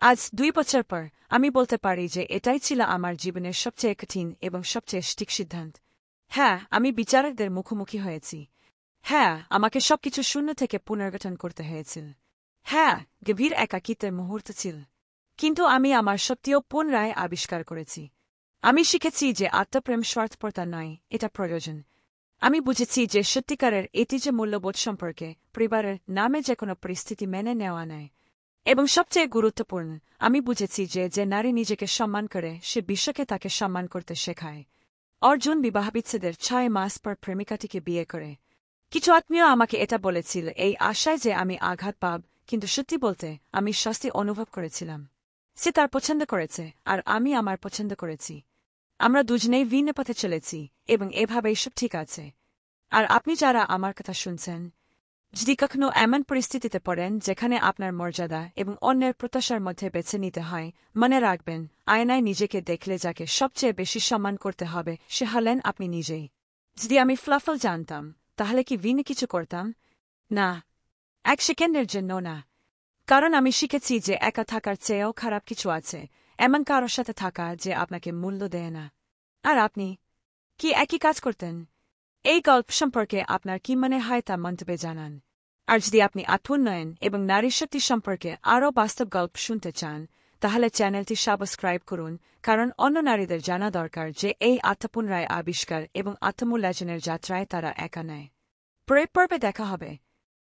আজ 2 বছর পর আমি বলতে পারি যে এটাই ছিল আমার জীবনের সবচেয়ে কঠিন এবং সবচেয়ে সঠিক সিদ্ধান্ত। হ্যাঁ, আমি বিচারকদের মুখোমুখি হয়েছি। হ্যাঁ, আমাকে সবকিছু শূন্য থেকে পুনর্গঠন করতে হয়েছিল। হ্যাঁ, গভীর একাকিত্বের মুহূর্ত ছিল। কিন্তু আমি আমার শক্তিও পুনরায় আবিষ্কার করেছি। আমি শিখেছি যে আত্মপ্রেম স্বার্থপরতা নয়, এটা প্রয়োজন। আমি বুঝেছি যে সত্যিকারের ঐতিহ্য মূল্যবোধ সম্পর্কে পরিবারের নামে যে কোনো পরিস্থিতি মেনে নেওয়া নেয়। এবং সবচেয়ে গুরুত্বপূর্ণ, আমি বুঝেছি যে নারী নিজেকে সম্মান করে সে বিশ্বকে তাকে সম্মান করতে শেখায়। অর্জুন বিবাহবিচ্ছেদের 6 মাস পর প্রেমিকাটিকে বিয়ে করে। কিছু আত্মীয় আমাকে এটা বলেছিল এই আশায় যে আমি আঘাত পাব, কিন্তু সত্যি বলতে আমি শাস্তি অনুভব করেছিলাম। সে তার পছন্দ করেছে আর আমি আমার পছন্দ করেছি। আমরা দুজনেই ভিন্ন পথে চলেছি এবং এভাবেই সব ঠিক আছে। আর আপনি যারা আমার কথা শুনছেন, যদি কখনো এমন পরিস্থিতিতে পড়েন যেখানে আপনার মর্যাদা এবং অন্যের প্রত্যাশার মধ্যে বেছে নিতে হয়, মনে রাখবেন, আয়নায় নিজেকে দেখলে যাকে সবচেয়ে বেশি সম্মান করতে হবে সে হলেন আপনি নিজেই। যদি আমি ফলাফল জানতাম, তাহলে কি ভিন্ন কিছু করতাম? না, 1 সেকেন্ডের জন্য না। কারণ আমি শিখেছি যে একা থাকার চেয়েও খারাপ কিছু আছে, এমন কারোর সাথে থাকা যে আপনাকে মূল্য দেয় না। আর আপনি কি একই কাজ করতেন? এই গল্প সম্পর্কে আপনার কি মনে হয় তা মন্তব্যে জানান। আর যদি আপনি আত্মোন্নয়ন এবং নারী শক্তি সম্পর্কে আরও বাস্তব গল্প শুনতে চান, তাহলে চ্যানেলটি সাবস্ক্রাইব করুন, কারণ অন্য নারীদের জানা দরকার যে এই আত্মপুনরায় আবিষ্কার এবং আত্মমূল্যায়নের যাত্রায় তারা একা নয়। পরের পর্বে দেখা হবে।